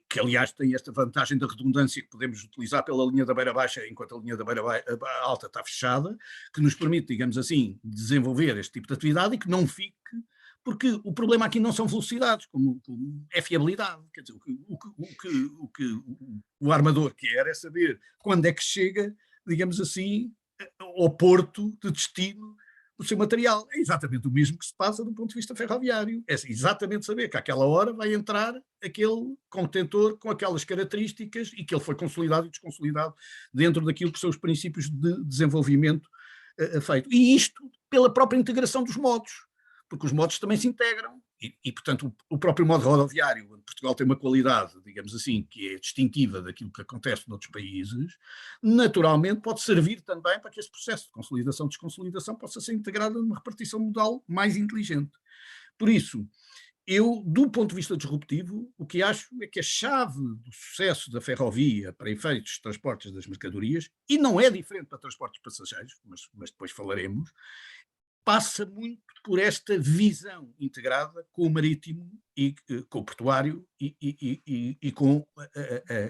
que aliás tem esta vantagem da redundância que podemos utilizar pela linha da Beira Baixa, enquanto a linha da Beira Alta está fechada, que nos permite, digamos assim, desenvolver este tipo de atividade e que não fique, porque o problema aqui não são velocidades, como é fiabilidade. Quer dizer, o que o armador quer é saber quando é que chega, digamos assim, ao porto de destino o seu material. É exatamente o mesmo que se passa do ponto de vista ferroviário. É exatamente saber que àquela hora vai entrar aquele contentor com aquelas características e que ele foi consolidado e desconsolidado dentro daquilo que são os princípios de desenvolvimento feito. E isto pela própria integração dos modos, porque os modos também se integram. E, portanto, o próprio modo rodoviário, onde Portugal tem uma qualidade, digamos assim, que é distintiva daquilo que acontece noutros países, naturalmente pode servir também para que esse processo de consolidação e desconsolidação possa ser integrado numa repartição modal mais inteligente. Por isso, eu, do ponto de vista disruptivo, o que acho é que a chave do sucesso da ferrovia para efeitos de transportes das mercadorias, e não é diferente para transportes de passageiros, mas depois falaremos, passa muito por esta visão integrada com o marítimo e com o portuário e com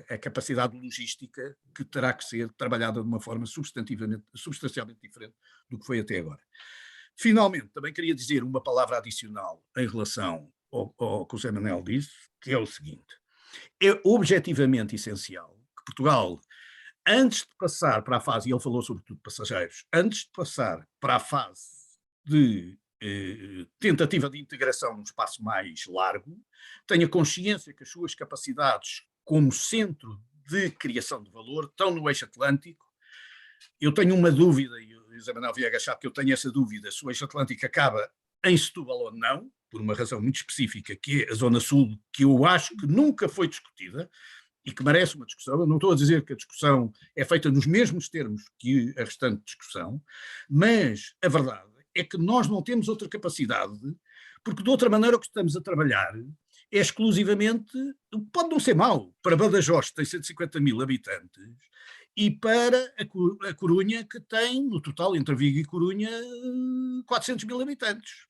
a capacidade logística que terá que ser trabalhada de uma forma substancialmente diferente do que foi até agora. Finalmente, também queria dizer uma palavra adicional em relação ao que o Zé Manuel disse, que é o seguinte: é objetivamente essencial que Portugal, antes de passar para a fase, e ele falou sobretudo de passageiros, antes de passar para a fase de tentativa de integração num espaço mais largo, tenha consciência que as suas capacidades como centro de criação de valor estão no eixo atlântico. Eu tenho uma dúvida, e o José Manuel Viegas sabe que eu tenho essa dúvida, se o eixo atlântico acaba em Setúbal ou não, por uma razão muito específica, que é a Zona Sul, que eu acho que nunca foi discutida e que merece uma discussão. Eu não estou a dizer que a discussão é feita nos mesmos termos que a restante discussão, mas a verdade é que nós não temos outra capacidade, porque de outra maneira o que estamos a trabalhar é exclusivamente, pode não ser mau, para Badajoz, que tem 150 mil habitantes, e para a Corunha, que tem, no total, entre Vigo e Corunha, 400 mil habitantes.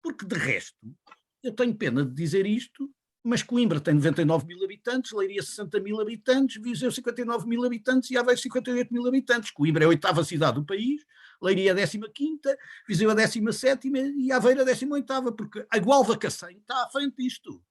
Porque, de resto, eu tenho pena de dizer isto, mas Coimbra tem 99 mil habitantes, Leiria 60 mil habitantes, Viseu 59 mil habitantes e Aveiro 58 mil habitantes. Coimbra é a 8ª cidade do país, Leiria a 15ª, Viseu a 17ª e Aveiro a 18ª, porque a Gualva Cacém está à frente disto.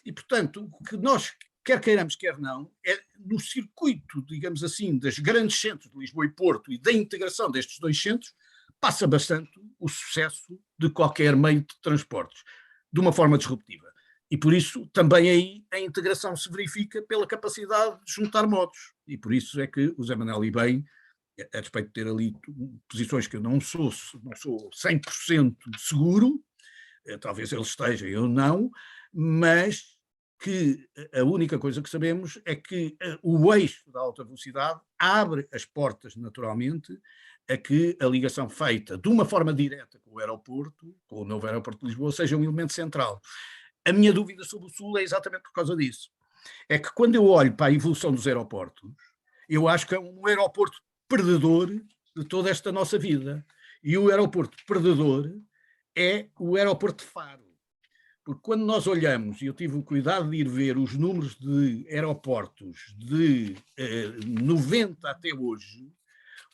E, portanto, o que nós, quer queiramos, quer não, é no circuito, digamos assim, dos grandes centros de Lisboa e Porto e da integração destes dois centros, passa bastante o sucesso de qualquer meio de transportes, de uma forma disruptiva. E por isso também aí a integração se verifica pela capacidade de juntar modos. E por isso é que o Zé Manuel e bem, a despeito de ter ali posições que eu não sou 100% seguro, talvez ele esteja, eu não, mas que a única coisa que sabemos é que o eixo da alta velocidade abre as portas naturalmente a que a ligação feita de uma forma direta com o aeroporto, com o novo aeroporto de Lisboa, seja um elemento central. A minha dúvida sobre o Sul é exatamente por causa disso. É que quando eu olho para a evolução dos aeroportos, eu acho que é um aeroporto perdedor de toda esta nossa vida. E o aeroporto perdedor é o aeroporto de Faro. Porque quando nós olhamos, e eu tive o cuidado de ir ver os números de aeroportos de 90 até hoje,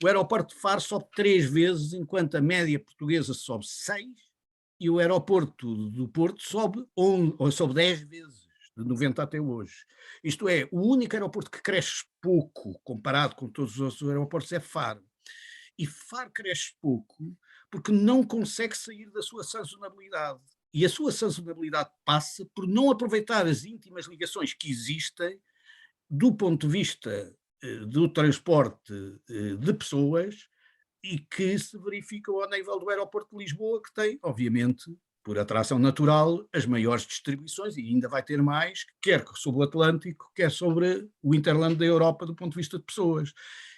o aeroporto de Faro sobe 3 vezes, enquanto a média portuguesa sobe 6, e o aeroporto do Porto sobe 10 vezes, de 90 até hoje. Isto é, o único aeroporto que cresce pouco, comparado com todos os outros aeroportos, é Faro. E Faro cresce pouco porque não consegue sair da sua sazonabilidade. E a sua sazonabilidade passa por não aproveitar as íntimas ligações que existem do ponto de vista do transporte de pessoas e que se verificam ao nível do aeroporto de Lisboa, que tem, obviamente, por atração natural, as maiores distribuições, e ainda vai ter mais, quer sobre o Atlântico, quer sobre o hinterland da Europa, do ponto de vista de pessoas.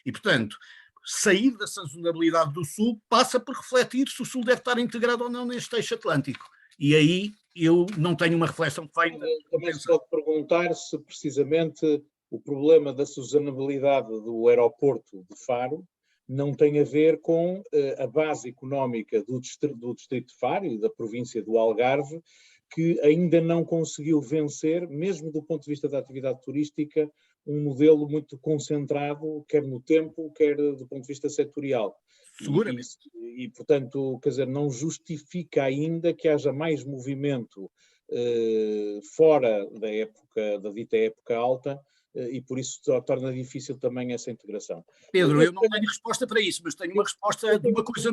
E, portanto, sair da sazonabilidade do Sul passa por refletir se o Sul deve estar integrado ou não neste eixo atlântico. E aí eu não tenho uma reflexão feita. Também se pode perguntar se precisamente o problema da sazonabilidade do aeroporto de Faro não tem a ver com a base económica do distrito de Faro e da província do Algarve, que ainda não conseguiu vencer, mesmo do ponto de vista da atividade turística, um modelo muito concentrado, quer no tempo, quer do ponto de vista setorial. Seguramente. E, portanto, quer dizer, não justifica ainda que haja mais movimento fora da dita época alta, e por isso torna difícil também essa integração. Pedro, eu não tenho resposta para isso, mas tenho uma resposta de uma coisa.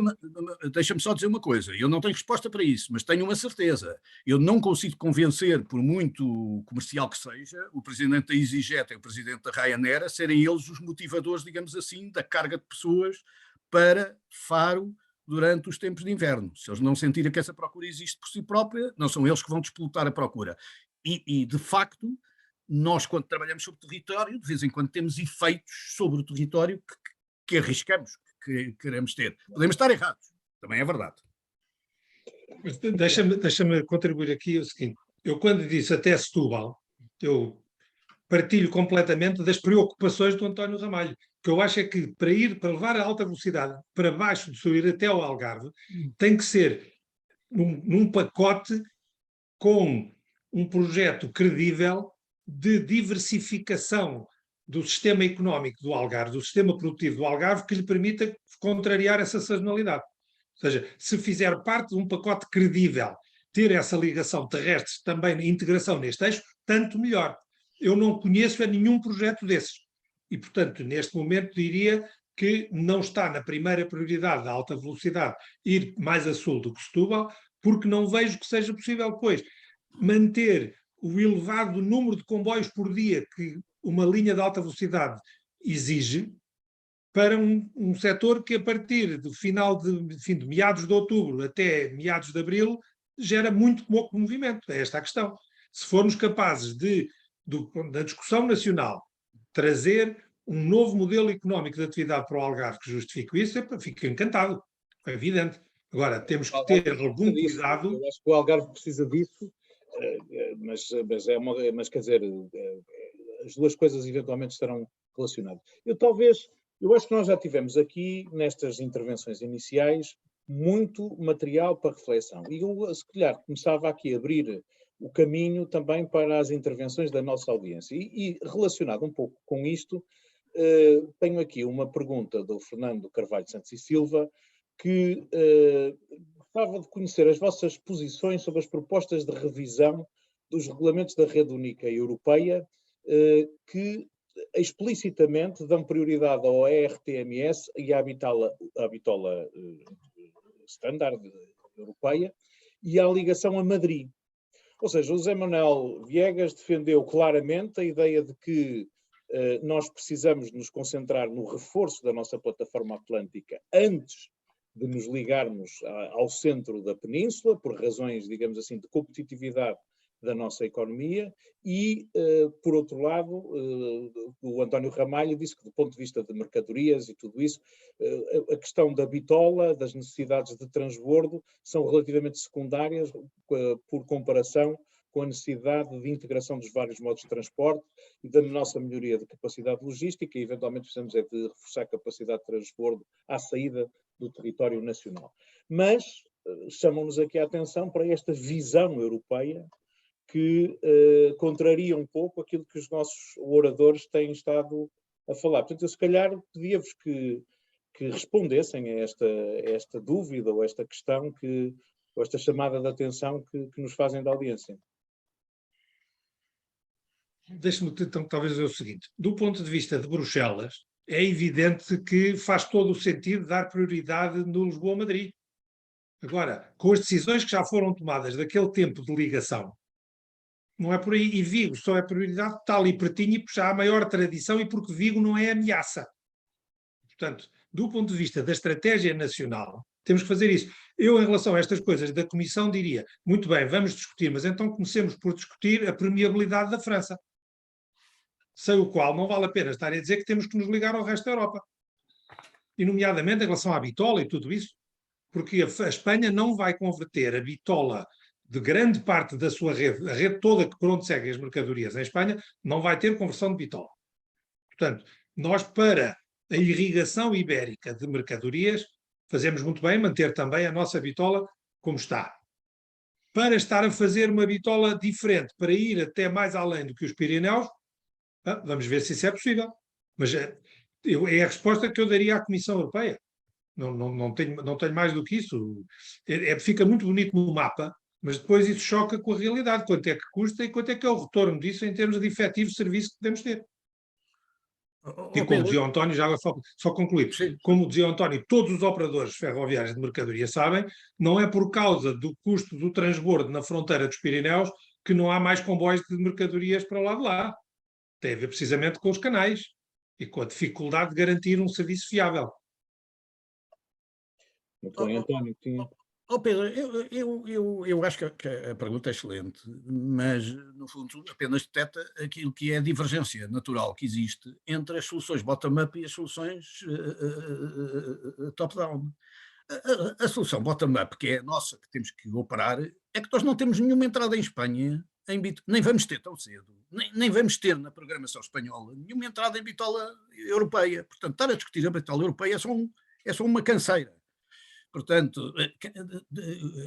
Deixa-me só dizer uma coisa. Eu não tenho resposta para isso, mas tenho uma certeza. Eu não consigo convencer, por muito comercial que seja, o presidente da EasyJet e o presidente da Ryanair a serem eles os motivadores, digamos assim, da carga de pessoas para Faro durante os tempos de inverno. Se eles não sentirem que essa procura existe por si própria, não são eles que vão disputar a procura. E de facto, nós, quando trabalhamos sobre o território, de vez em quando temos efeitos sobre o território que arriscamos, que queremos ter. Podemos estar errados, também é verdade. Deixa-me contribuir aqui o seguinte. Eu, quando disse até Setúbal, eu partilho completamente das preocupações do António Ramalho. O que eu acho é que para levar a alta velocidade para baixo de subir até ao Algarve, tem que ser num pacote com um projeto credível de diversificação do sistema económico do Algarve, do sistema produtivo do Algarve, que lhe permita contrariar essa sazonalidade. Ou seja, se fizer parte de um pacote credível, ter essa ligação terrestre também, integração neste eixo, tanto melhor. Eu não conheço nenhum projeto desses. E, portanto, neste momento diria que não está na primeira prioridade da alta velocidade ir mais a sul do que Setúbal, porque não vejo que seja possível depois manter o elevado número de comboios por dia que uma linha de alta velocidade exige para um setor que, a partir do final de meados de outubro até meados de abril, gera muito pouco movimento. É esta a questão. Se formos capazes da discussão nacional, trazer um novo modelo económico de atividade para o Algarve que justifique isso, fico encantado. É evidente. Agora, temos que ter algum cuidado. Eu acho que o Algarve precisa disso, mas quer dizer, as duas coisas eventualmente estarão relacionadas. Eu acho que nós já tivemos aqui, nestas intervenções iniciais, muito material para reflexão. E eu, se calhar, começava aqui a abrir o caminho também para as intervenções da nossa audiência. E relacionado um pouco com isto, tenho aqui uma pergunta do Fernando Carvalho Santos e Silva, que gostava de conhecer as vossas posições sobre as propostas de revisão dos regulamentos da Rede Única Europeia, que explicitamente dão prioridade ao ERTMS e à bitola standard europeia e à ligação a Madrid. Ou seja, o José Manuel Viegas defendeu claramente a ideia de que nós precisamos nos concentrar no reforço da nossa plataforma atlântica antes de nos ligarmos ao centro da península, por razões, digamos assim, de competitividade da nossa economia, e, por outro lado, o António Ramalho disse que, do ponto de vista de mercadorias e tudo isso, a questão da bitola, das necessidades de transbordo, são relativamente secundárias por comparação com a necessidade de integração dos vários modos de transporte e da nossa melhoria de capacidade logística, e eventualmente precisamos de reforçar a capacidade de transbordo à saída do território nacional. Mas chamam-nos aqui a atenção para esta visão europeia que contraria um pouco aquilo que os nossos oradores têm estado a falar. Portanto, eu se calhar pedia-vos que respondessem a esta dúvida ou esta questão, ou esta chamada de atenção que nos fazem da audiência. Deixe-me então talvez dizer o seguinte. Do ponto de vista de Bruxelas, é evidente que faz todo o sentido dar prioridade no Lisboa-Madrid. Agora, com as decisões que já foram tomadas daquele tempo de ligação, não é por aí. E Vigo só é prioridade está ali pertinho e porque já há maior tradição e porque Vigo não é ameaça. Portanto, do ponto de vista da estratégia nacional, temos que fazer isso. Eu, em relação a estas coisas da Comissão, diria, muito bem, vamos discutir, mas então comecemos por discutir a permeabilidade da França. Sem o qual não vale a pena estar a dizer que temos que nos ligar ao resto da Europa. E, nomeadamente, em relação à bitola e tudo isso, porque a Espanha não vai converter a bitola de grande parte da sua rede, a rede toda por onde seguem as mercadorias em Espanha, não vai ter conversão de bitola. Portanto, nós, para a irrigação ibérica de mercadorias, fazemos muito bem manter também a nossa bitola como está. Para estar a fazer uma bitola diferente, para ir até mais além do que os Pirineus, vamos ver se isso é possível. Mas é a resposta que eu daria à Comissão Europeia. Não tenho mais do que isso. Fica muito bonito no mapa, mas depois isso choca com a realidade. Quanto é que custa e quanto é que é o retorno disso em termos de efetivo serviço que podemos ter. E como dizia o António, já só concluir, como dizia o António, todos os operadores ferroviários de mercadoria sabem, não é por causa do custo do transbordo na fronteira dos Pirineus que não há mais comboios de mercadorias para o lado de lá. Tem a ver precisamente com os canais e com a dificuldade de garantir um serviço fiável. Muito bem, António. Pedro, eu acho que a pergunta é excelente, mas, no fundo, apenas detecta aquilo que é a divergência natural que existe entre as soluções bottom-up e as soluções top-down. A solução bottom-up, que é a nossa, que temos que operar, é que nós não temos nenhuma entrada em Espanha, nem vamos ter tão cedo, nem vamos ter na programação espanhola nenhuma entrada em bitola europeia. Portanto, estar a discutir a bitola europeia é só uma canseira. Portanto,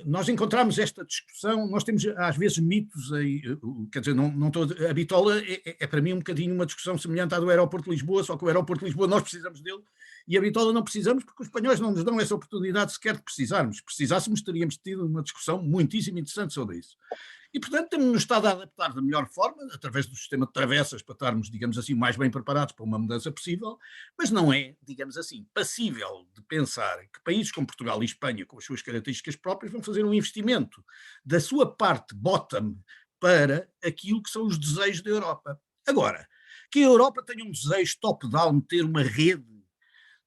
nós encontramos esta discussão, nós temos às vezes mitos aí, quer dizer, a bitola é para mim um bocadinho uma discussão semelhante à do aeroporto de Lisboa, só que o aeroporto de Lisboa nós precisamos dele e a bitola não precisamos porque os espanhóis não nos dão essa oportunidade sequer de precisarmos. Se precisássemos, teríamos tido uma discussão muitíssimo interessante sobre isso. E, portanto, temos-nos estado a adaptar da melhor forma, através do sistema de travessas, para estarmos, digamos assim, mais bem preparados para uma mudança possível, mas não é, digamos assim, passível de pensar que países como Portugal e Espanha, com as suas características próprias, vão fazer um investimento da sua parte bottom para aquilo que são os desejos da Europa. Agora, que a Europa tenha um desejo top-down, ter uma rede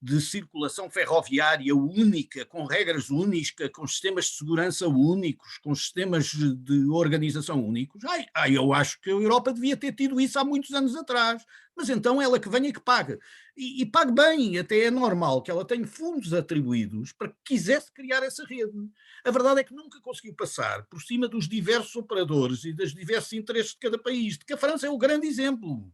de circulação ferroviária única, com regras únicas, com sistemas de segurança únicos, com sistemas de organização únicos, eu acho que a Europa devia ter tido isso há muitos anos atrás, mas então ela que venha que pague. E pague bem, até é normal que ela tenha fundos atribuídos para que quisesse criar essa rede. A verdade é que nunca conseguiu passar por cima dos diversos operadores e dos diversos interesses de cada país, de que a França é o grande exemplo.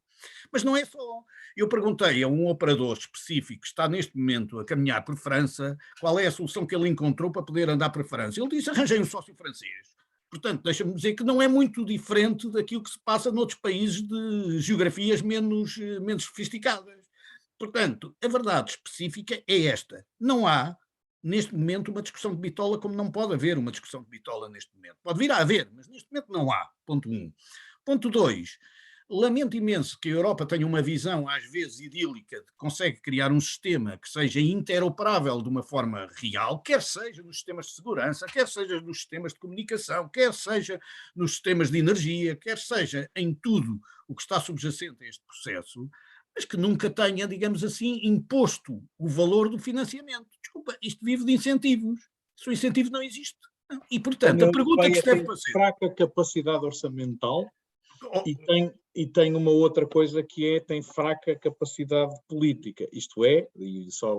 Mas não é só. Eu perguntei a um operador específico que está neste momento a caminhar por França qual é a solução que ele encontrou para poder andar para a França. Ele disse, arranjei um sócio francês. Portanto, deixa-me dizer que não é muito diferente daquilo que se passa noutros países de geografias menos sofisticadas. Portanto, a verdade específica é esta. Não há, neste momento, uma discussão de bitola como não pode haver uma discussão de bitola neste momento. Pode vir a haver, mas neste momento não há. Ponto 1. Ponto 2. Lamento imenso que a Europa tenha uma visão, às vezes idílica, de que consegue criar um sistema que seja interoperável de uma forma real, quer seja nos sistemas de segurança, quer seja nos sistemas de comunicação, quer seja nos sistemas de energia, quer seja em tudo o que está subjacente a este processo, mas que nunca tenha, digamos assim, imposto o valor do financiamento. Desculpa, isto vive de incentivos. Se o incentivo não existe. E, portanto, a pergunta que se deve fazer... Fraca capacidade orçamental. E tem uma outra coisa que tem fraca capacidade política, isto é, e só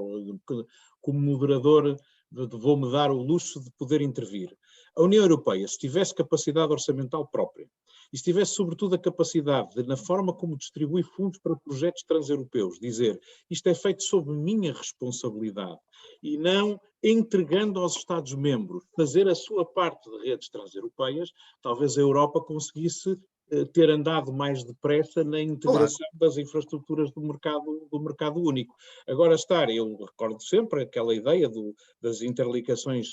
como moderador vou-me dar o luxo de poder intervir. A União Europeia, se tivesse capacidade orçamental própria, e se tivesse sobretudo a capacidade de, na forma como distribui fundos para projetos transeuropeus, dizer isto é feito sob minha responsabilidade e não entregando aos Estados-membros, fazer a sua parte de redes transeuropeias, talvez a Europa conseguisse ter andado mais depressa na integração das infraestruturas do mercado único. Agora eu recordo sempre aquela ideia das interligações,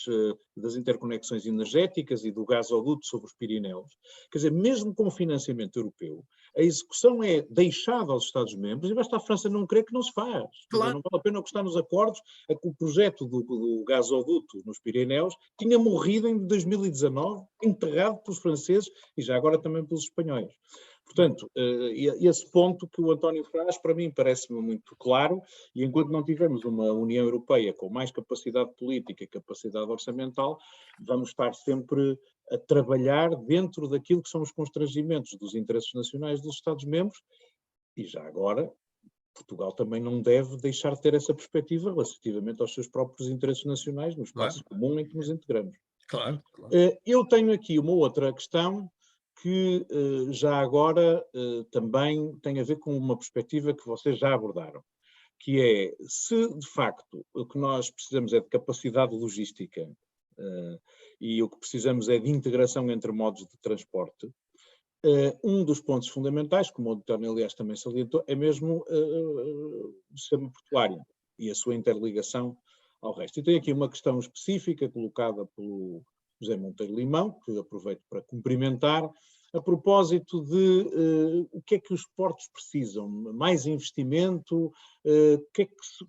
das interconexões energéticas e do gasoduto sobre os Pirineus. Quer dizer, mesmo com financiamento europeu, a execução é deixada aos Estados-membros e basta a França não querer que não se faz. Claro. Não vale a pena gostar nos acordos a que o projeto do gasoduto nos Pirineus tinha morrido em 2019, enterrado pelos franceses e já agora também pelos espanhóis. Portanto, esse ponto que o António faz, para mim, parece-me muito claro, e enquanto não tivermos uma União Europeia com mais capacidade política e capacidade orçamental, vamos estar sempre a trabalhar dentro daquilo que são os constrangimentos dos interesses nacionais dos Estados-membros, e já agora, Portugal também não deve deixar de ter essa perspectiva relativamente aos seus próprios interesses nacionais, no espaço comum em que nos integramos. Claro. Eu tenho aqui uma outra questão que já agora também tem a ver com uma perspectiva que vocês já abordaram, que é, se de facto o que nós precisamos é de capacidade logística e o que precisamos é de integração entre modos de transporte, um dos pontos fundamentais, como o António, aliás, também salientou, é mesmo o sistema portuário e a sua interligação ao resto. E tenho aqui uma questão específica colocada pelo José Monteiro Limão, que aproveito para cumprimentar, a propósito de o que é que os portos precisam, mais investimento, o que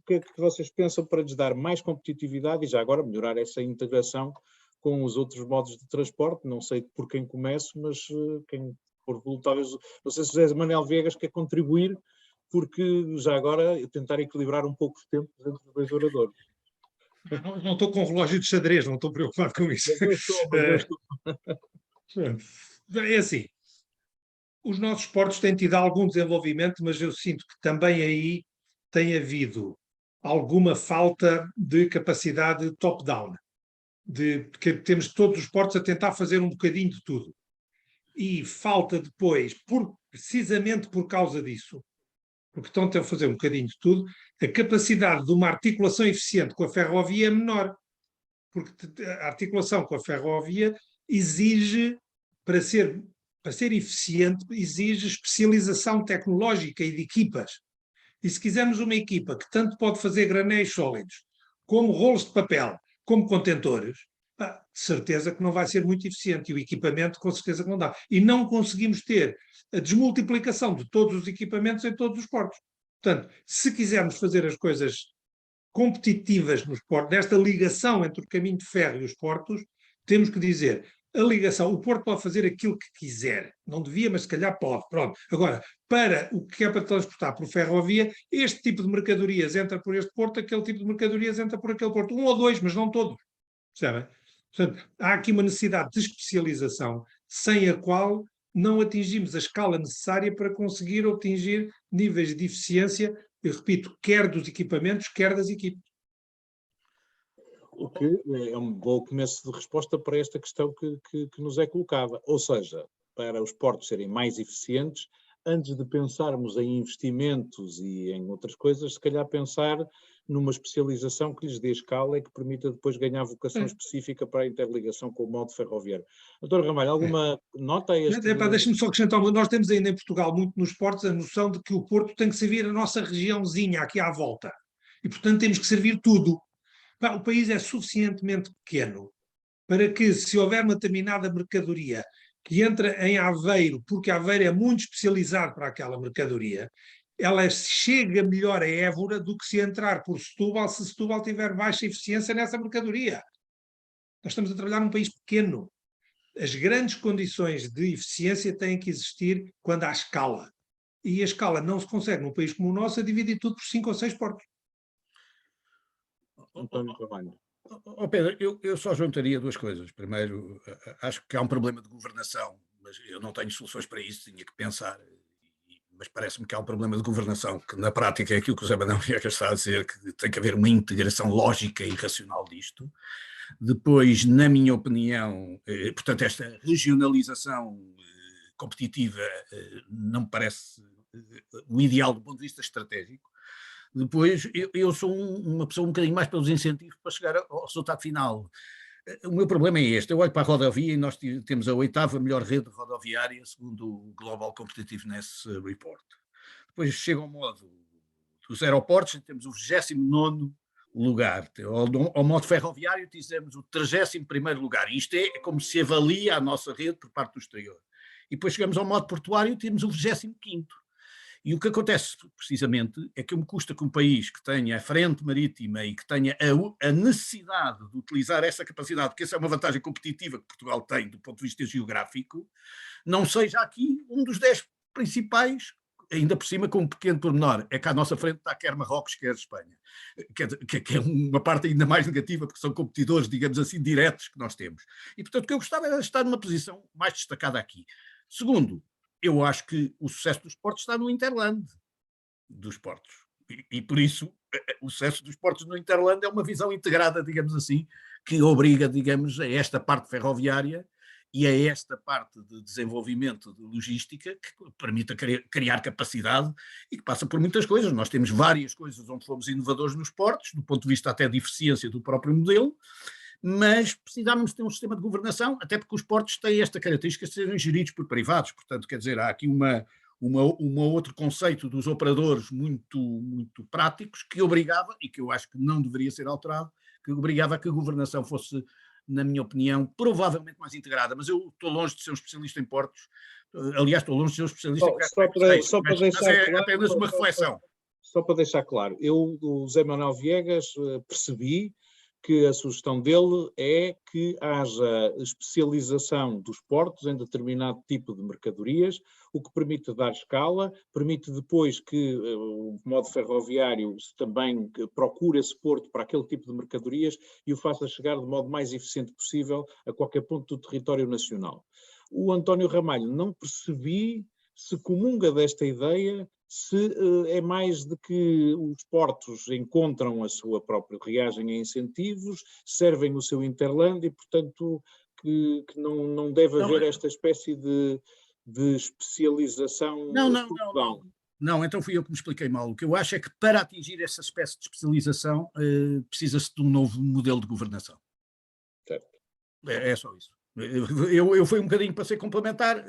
é que vocês pensam para lhes dar mais competitividade e já agora melhorar essa integração com os outros modos de transporte. Não sei por quem começo, mas quem for talvez, não sei se José Manuel Viegas quer contribuir, porque já agora tentar equilibrar um pouco os tempos entre os dois oradores. Não estou com o relógio de xadrez, não estou preocupado com isso. Eu estou. É assim, os nossos portos têm tido algum desenvolvimento, mas eu sinto que também aí tem havido alguma falta de capacidade top-down, de que temos todos os portos a tentar fazer um bocadinho de tudo. E falta depois, precisamente por causa disso, porque estão a fazer um bocadinho de tudo, a capacidade de uma articulação eficiente com a ferrovia é menor. Porque a articulação com a ferrovia exige, para ser eficiente, exige especialização tecnológica e de equipas. E se quisermos uma equipa que tanto pode fazer granéis sólidos, como rolos de papel, como contentores, de certeza que não vai ser muito eficiente. E o equipamento, com certeza que não dá. E não conseguimos ter a desmultiplicação de todos os equipamentos em todos os portos. Portanto, se quisermos fazer as coisas competitivas nos portos, desta ligação entre o caminho de ferro e os portos, temos que dizer, a ligação, o porto pode fazer aquilo que quiser, não devia, mas se calhar pode, pronto. Agora, para o que é para transportar por ferrovia, este tipo de mercadorias entra por este porto, aquele tipo de mercadorias entra por aquele porto, um ou dois, mas não todos, percebem? Portanto, há aqui uma necessidade de especialização, sem a qual não atingimos a escala necessária para conseguir atingir níveis de eficiência, eu repito, quer dos equipamentos, quer das equipes. O que é um bom começo de resposta para esta questão que nos é colocada. Ou seja, para os portos serem mais eficientes, antes de pensarmos em investimentos e em outras coisas, se calhar pensar numa especialização que lhes dê escala e que permita depois ganhar vocação específica para a interligação com o modo ferroviário. Doutor Ramalho, alguma nota a este? Deixe-me só acrescentar, nós temos ainda em Portugal, muito nos portos, a noção de que o Porto tem que servir a nossa regiãozinha aqui à volta. E, portanto, temos que servir tudo. O país é suficientemente pequeno para que, se houver uma determinada mercadoria que entra em Aveiro, porque Aveiro é muito especializado para aquela mercadoria, ela chega melhor a Évora do que se entrar por Setúbal, se Setúbal tiver baixa eficiência nessa mercadoria. Nós estamos a trabalhar num país pequeno. As grandes condições de eficiência têm que existir quando há escala. E a escala não se consegue num país como o nosso a dividir tudo por 5 ou 6 portos. António Carvalho. Pedro, eu só juntaria duas coisas. Primeiro, acho que há um problema de governação, mas eu não tenho soluções para isso, tinha que pensar. Mas parece-me que há um problema de governação, que na prática é aquilo que o José Manuel Viegas está a dizer, que tem que haver uma integração lógica e racional disto. Depois, na minha opinião, portanto, esta regionalização competitiva não me parece o ideal do ponto de vista estratégico. Depois, eu sou uma pessoa um bocadinho mais pelos incentivos para chegar ao resultado final. O meu problema é este, eu olho para a rodovia e nós temos a 8ª melhor rede rodoviária segundo o Global Competitiveness Report. Depois chega ao modo dos aeroportos e temos o 29º lugar. Ao modo ferroviário dizemos o 30º lugar. Isto é como se avalia a nossa rede por parte do exterior. E depois chegamos ao modo portuário e temos o 25º. E o que acontece, precisamente, é que me custa que um país que tenha a frente marítima e que tenha a necessidade de utilizar essa capacidade, porque essa é uma vantagem competitiva que Portugal tem do ponto de vista geográfico, não seja aqui um dos 10 principais, ainda por cima com um pequeno pormenor, é que à nossa frente está quer Marrocos, quer Espanha, que é uma parte ainda mais negativa, porque são competidores, digamos assim, diretos que nós temos. E, portanto, o que eu gostava era estar numa posição mais destacada aqui. Segundo, eu acho que o sucesso dos portos está no Interland dos portos. E por isso, o sucesso dos portos no Interland é uma visão integrada, digamos assim, que obriga, digamos, a esta parte ferroviária e a esta parte de desenvolvimento de logística que permita criar capacidade e que passa por muitas coisas. Nós temos várias coisas onde fomos inovadores nos portos, do ponto de vista até de eficiência do próprio modelo, mas precisamos ter um sistema de governação, até porque os portos têm esta característica de serem geridos por privados, portanto, quer dizer, há aqui um outro conceito dos operadores muito práticos que obrigava, e que eu acho que não deveria ser alterado, que obrigava a que a governação fosse, na minha opinião, provavelmente mais integrada, mas eu estou longe de ser um especialista em portos, aliás, estou longe de ser um especialista mas é apenas uma reflexão. Só para deixar claro, eu, o José Manuel Viegas, percebi que a sugestão dele é que haja especialização dos portos em determinado tipo de mercadorias, o que permite dar escala, permite depois que o modo ferroviário também procure esse porto para aquele tipo de mercadorias e o faça chegar de modo mais eficiente possível a qualquer ponto do território nacional. O António Ramalho, não percebi se comunga desta ideia, se é mais de que os portos encontram a sua própria reagem a incentivos, servem o seu Interland e, portanto, que não deve haver esta espécie de especialização. Não, então fui eu que me expliquei mal. O que eu acho é que para atingir essa espécie de especialização precisa-se de um novo modelo de governação. Certo. É só isso. Eu fui um bocadinho para ser complementar,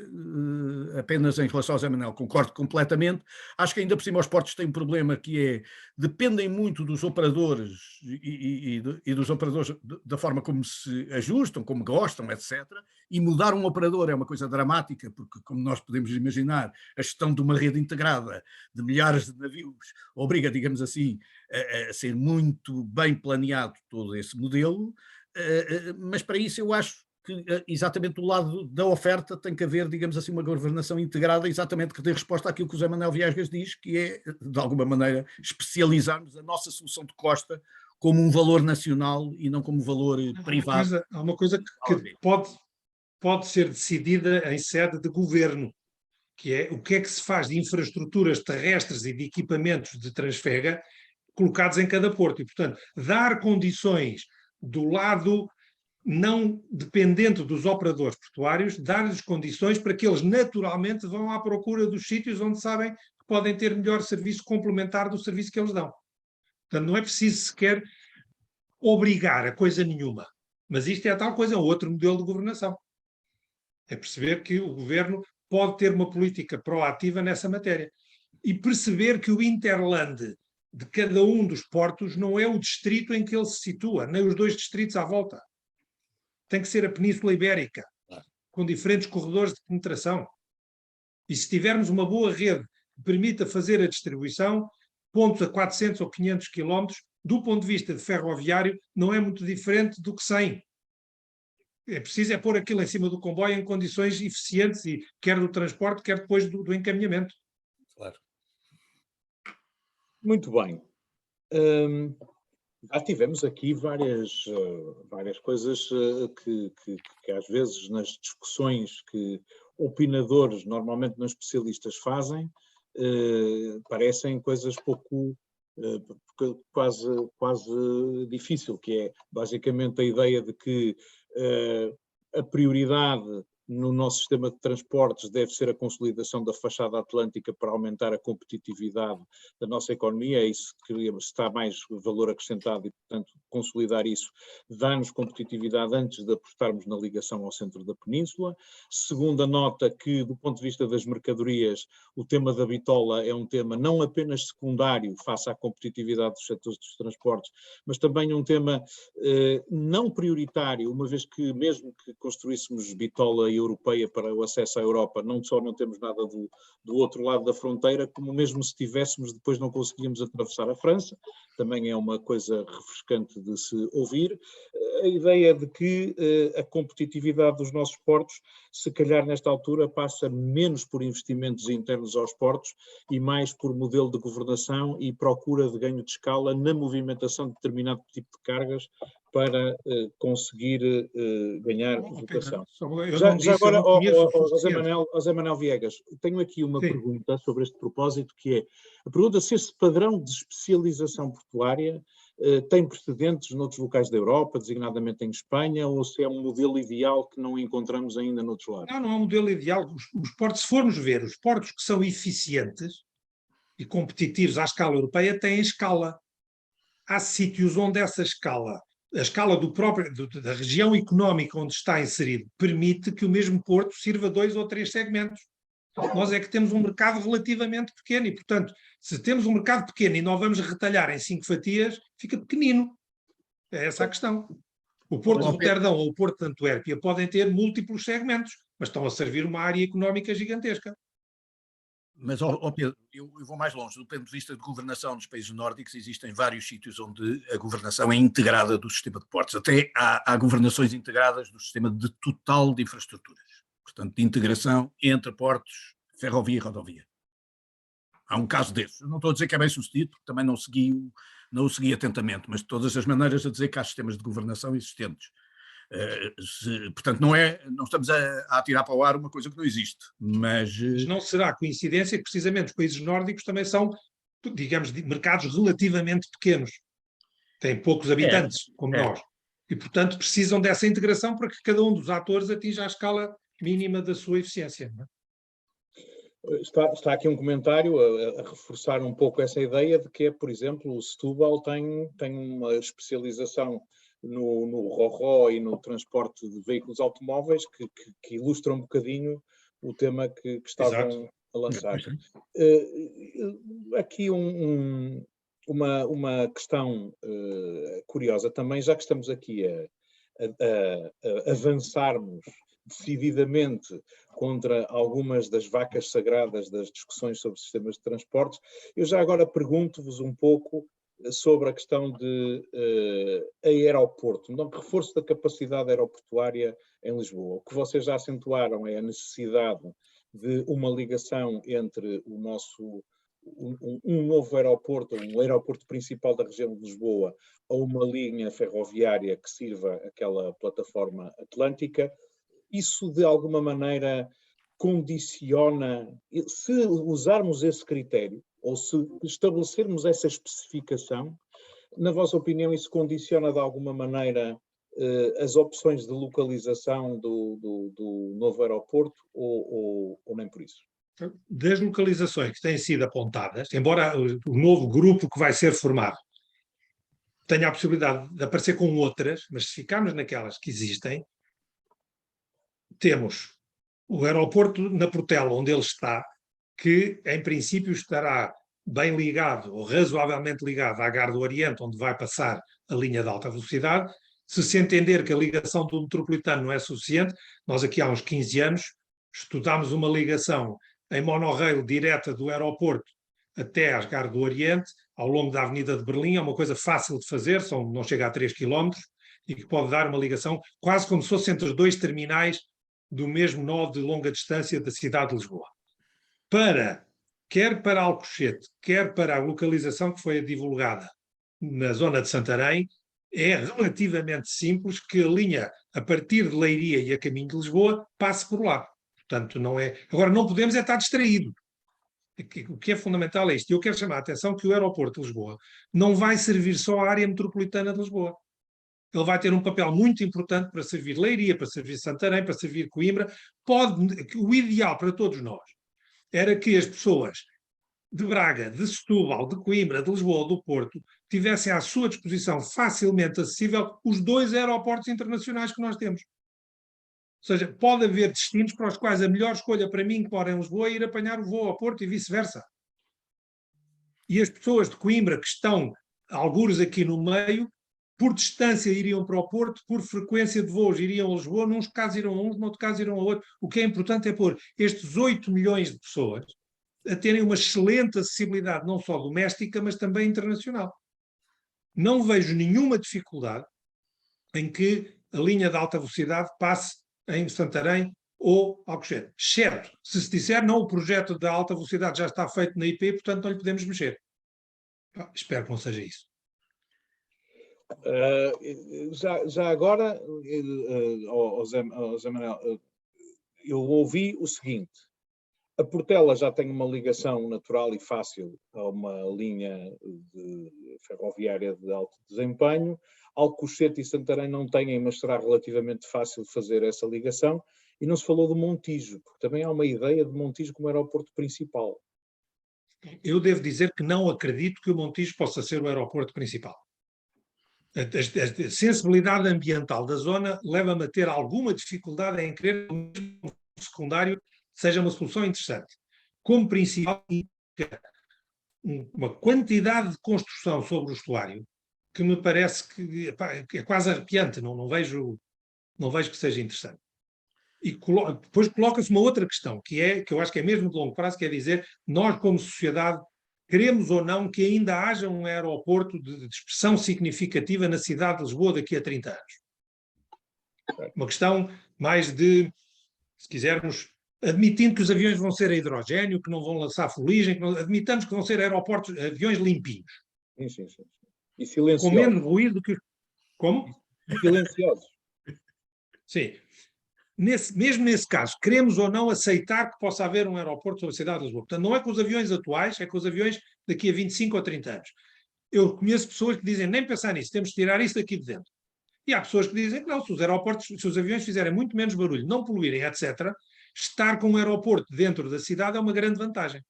apenas em relação ao Zé Manuel, concordo completamente. Acho que ainda por cima os portos têm um problema que é, dependem muito dos operadores e dos operadores da forma como se ajustam, como gostam, etc. E mudar um operador é uma coisa dramática, porque, como nós podemos imaginar, a gestão de uma rede integrada de milhares de navios obriga, digamos assim, a ser muito bem planeado todo esse modelo, mas para isso eu acho que exatamente do lado da oferta tem que haver, digamos assim, uma governação integrada exatamente que dê resposta àquilo que o José Manuel Viegas diz, que é, de alguma maneira, especializarmos a nossa solução de costa como um valor nacional e não como valor privado. Há uma coisa que pode ser decidida em sede de governo, que é o que é que se faz de infraestruturas terrestres e de equipamentos de transfega colocados em cada porto. E, portanto, dar condições do lado não dependente dos operadores portuários, dar-lhes condições para que eles naturalmente vão à procura dos sítios onde sabem que podem ter melhor serviço complementar do serviço que eles dão. Portanto, não é preciso sequer obrigar a coisa nenhuma. Mas isto é a tal coisa, é outro modelo de governação. É perceber que o governo pode ter uma política proativa nessa matéria. E perceber que o Interland de cada um dos portos não é o distrito em que ele se situa, nem os 2 distritos à volta. Tem que ser a Península Ibérica, com diferentes corredores de penetração. E se tivermos uma boa rede que permita fazer a distribuição, pontos a 400 ou 500 quilómetros, do ponto de vista de ferroviário, não é muito diferente do que 100. É preciso pôr aquilo em cima do comboio em condições eficientes, e quer do transporte, quer depois do encaminhamento. Claro. Muito bem. Já tivemos aqui várias coisas que às vezes nas discussões que opinadores, normalmente não especialistas, fazem, parecem coisas pouco quase difícil, que é basicamente a ideia de que a prioridade no nosso sistema de transportes deve ser a consolidação da fachada atlântica para aumentar a competitividade da nossa economia, é isso que está mais valor acrescentado e, portanto, consolidar isso dá-nos competitividade antes de apostarmos na ligação ao centro da península. Segunda nota, que do ponto de vista das mercadorias, o tema da bitola é um tema não apenas secundário face à competitividade dos setores dos transportes, mas também um tema não prioritário, uma vez que mesmo que construíssemos bitola europeia para o acesso à Europa, não só não temos nada do outro lado da fronteira, como mesmo se tivéssemos, depois não conseguíamos atravessar a França, também é uma coisa refrescante de se ouvir. A ideia de que a competitividade dos nossos portos, se calhar nesta altura, passa menos por investimentos internos aos portos e mais por modelo de governação e procura de ganho de escala na movimentação de determinado tipo de cargas para conseguir ganhar votação. Já agora, José Manuel Viegas, tenho aqui uma pergunta sobre este propósito, que é a pergunta se esse padrão de especialização portuária tem precedentes noutros locais da Europa, designadamente em Espanha, ou se é um modelo ideal que não encontramos ainda noutros lados? Não é um modelo ideal. Os portos, se formos ver, os portos que são eficientes e competitivos à escala europeia têm escala. Há sítios onde essa escala, a escala da região económica onde está inserido, permite que o mesmo porto sirva 2 ou 3 segmentos. Nós é que temos um mercado relativamente pequeno e, portanto, se temos um mercado pequeno e não vamos retalhar em 5 fatias, fica pequenino. É essa a questão. O Porto de Roterdão ou o Porto de Antuérpia podem ter múltiplos segmentos, mas estão a servir uma área económica gigantesca. Mas, Pedro, eu vou mais longe. Do ponto de vista de governação nos países nórdicos, existem vários sítios onde a governação é integrada do sistema de portos. Até há governações integradas do sistema de total de infraestruturas. Portanto, de integração entre portos, ferrovia e rodovia. Há um caso desses. Eu não estou a dizer que é bem sucedido, porque também não o segui atentamente, mas de todas as maneiras a dizer que há sistemas de governação existentes. Portanto, não estamos a atirar para o ar uma coisa que não existe. Mas não será coincidência que precisamente os países nórdicos também são, digamos, mercados relativamente pequenos. Têm poucos habitantes, como nós. E, portanto, precisam dessa integração para que cada um dos atores atinja a escala mínima da sua eficiência. Não é? Está aqui um comentário a reforçar um pouco essa ideia de que, por exemplo, o Setúbal tem uma especialização no RoRo e no transporte de veículos automóveis que ilustra um bocadinho o tema que estavam a lançar. Aqui uma questão curiosa também, já que estamos aqui a avançarmos decididamente contra algumas das vacas sagradas das discussões sobre sistemas de transportes, eu já agora pergunto-vos um pouco sobre a questão de aeroporto, então reforço da capacidade aeroportuária em Lisboa. O que vocês já acentuaram é a necessidade de uma ligação entre o nosso um novo aeroporto, um aeroporto principal da região de Lisboa, a uma linha ferroviária que sirva aquela plataforma atlântica. Isso de alguma maneira condiciona, se usarmos esse critério, ou se estabelecermos essa especificação, na vossa opinião, isso condiciona de alguma maneira as opções de localização do novo aeroporto ou nem por isso? Das localizações que têm sido apontadas, embora o novo grupo que vai ser formado tenha a possibilidade de aparecer com outras, mas se ficarmos naquelas que existem, temos o aeroporto na Portela, onde ele está, que em princípio estará bem ligado, ou razoavelmente ligado à Gare do Oriente, onde vai passar a linha de alta velocidade. Se entender que a ligação do metropolitano não é suficiente, nós aqui há uns 15 anos estudámos uma ligação em monorail direta do aeroporto até à Gare do Oriente, ao longo da Avenida de Berlim. É uma coisa fácil de fazer, não chega a 3 km, e que pode dar uma ligação quase como se fosse entre os 2 terminais do mesmo nó de longa distância da cidade de Lisboa. Quer para Alcochete, quer para a localização que foi divulgada na zona de Santarém, é relativamente simples que a linha a partir de Leiria e a caminho de Lisboa passe por lá. Portanto, não é... Agora, não podemos estar distraídos. O que é fundamental é isto. Eu quero chamar a atenção que o aeroporto de Lisboa não vai servir só à área metropolitana de Lisboa. Ele vai ter um papel muito importante para servir Leiria, para servir Santarém, para servir Coimbra. O ideal para todos nós era que as pessoas de Braga, de Setúbal, de Coimbra, de Lisboa ou do Porto tivessem à sua disposição facilmente acessível os 2 aeroportos internacionais que nós temos. Ou seja, pode haver destinos para os quais a melhor escolha para mim, que mora em Lisboa, é ir apanhar o voo ao Porto e vice-versa. E as pessoas de Coimbra que estão, algures aqui no meio, por distância iriam para o Porto, por frequênncia de voos iriam a Lisboa, num caso irão a um, no outro caso irão a outro. O que é importante é pôr estes 8 milhões de pessoas a terem uma excelente acessibilidade, não só doméstica, mas também internacional. Não vejo nenhuma dificuldade em que a linha de alta velocidade passe em Santarém ou Alcochete. Exceto se disser, não, o projeto da alta velocidade já está feito na IP, portanto não lhe podemos mexer. Espero que não seja isso. Já agora, José Manuel, eu ouvi o seguinte: a Portela já tem uma ligação natural e fácil a uma linha ferroviária de alto desempenho. Alcochete e Santarém não têm, mas será relativamente fácil fazer essa ligação. E não se falou do Montijo, porque também há uma ideia de Montijo como aeroporto principal. Eu devo dizer que não acredito que o Montijo possa ser o aeroporto principal. A sensibilidade ambiental da zona leva-me a ter alguma dificuldade em crer que o secundário seja uma solução interessante. Como principal, uma quantidade de construção sobre o estuário que me parece que é quase arrepiante, não vejo que seja interessante. E depois coloca-se uma outra questão, que eu acho que é mesmo de longo prazo, que é dizer, nós como sociedade queremos ou não que ainda haja um aeroporto de expressão significativa na cidade de Lisboa daqui a 30 anos. Uma questão mais de, se quisermos, admitindo que os aviões vão ser a hidrogénio, que não vão lançar fuligem, admitamos que vão ser aeroportos, aviões limpinhos. Sim. E silenciosos. Com menos ruído do que... Como? Silenciosos. Sim. Mesmo nesse caso, queremos ou não aceitar que possa haver um aeroporto sobre a cidade de Lisboa. Portanto, não é com os aviões atuais, é com os aviões daqui a 25 ou 30 anos. Eu conheço pessoas que dizem, nem pensar nisso, temos de tirar isso daqui de dentro. E há pessoas que dizem que não, se os aviões fizerem muito menos barulho, não poluírem, etc., estar com um aeroporto dentro da cidade é uma grande vantagem.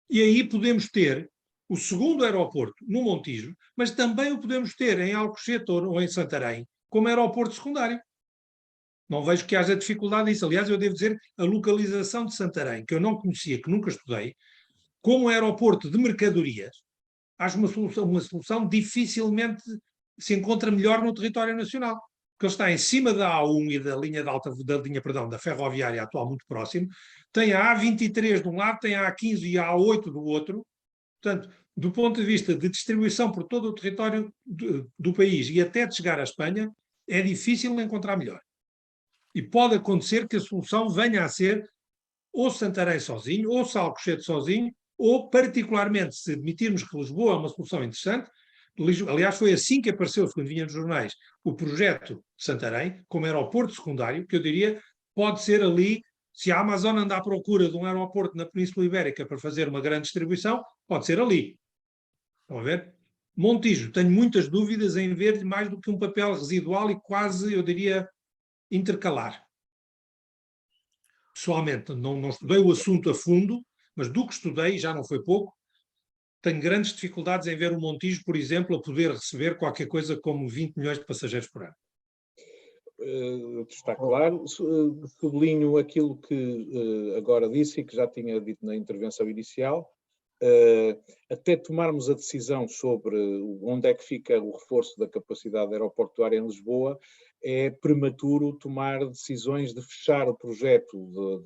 E aí podemos ter o segundo aeroporto no Montijo, mas também o podemos ter em Alcochete ou em Santarém como aeroporto secundário. Não vejo que haja dificuldade nisso. Aliás, eu devo dizer, a localização de Santarém, que eu não conhecia, que nunca estudei, como aeroporto de mercadorias, acho uma solução dificilmente se encontra melhor no território nacional. Porque ele está em cima da A1 e da ferroviária atual muito próximo, tem a A23 de um lado, tem a A15 e a A8 do outro. Portanto, do ponto de vista de distribuição por todo o território do país e até de chegar à Espanha, é difícil encontrar melhor. E pode acontecer que a solução venha a ser ou Santarém sozinho, ou Alcochete sozinho, ou, particularmente, se admitirmos que Lisboa é uma solução interessante. Aliás, foi assim que apareceu, quando vinha nos jornais, o projeto de Santarém, como aeroporto secundário, que eu diria pode ser ali, se a Amazon anda à procura de um aeroporto na Península Ibérica para fazer uma grande distribuição, pode ser ali. Estão a ver? Montijo, tenho muitas dúvidas em ver mais do que um papel residual e quase, eu diria, intercalar. Pessoalmente, não estudei o assunto a fundo, mas do que estudei, já não foi pouco, tenho grandes dificuldades em ver o Montijo, por exemplo, a poder receber qualquer coisa como 20 milhões de passageiros por ano. Está claro. Sublinho aquilo que agora disse e que já tinha dito na intervenção inicial. Até tomarmos a decisão sobre onde é que fica o reforço da capacidade aeroportuária em Lisboa, é prematuro tomar decisões de fechar o projeto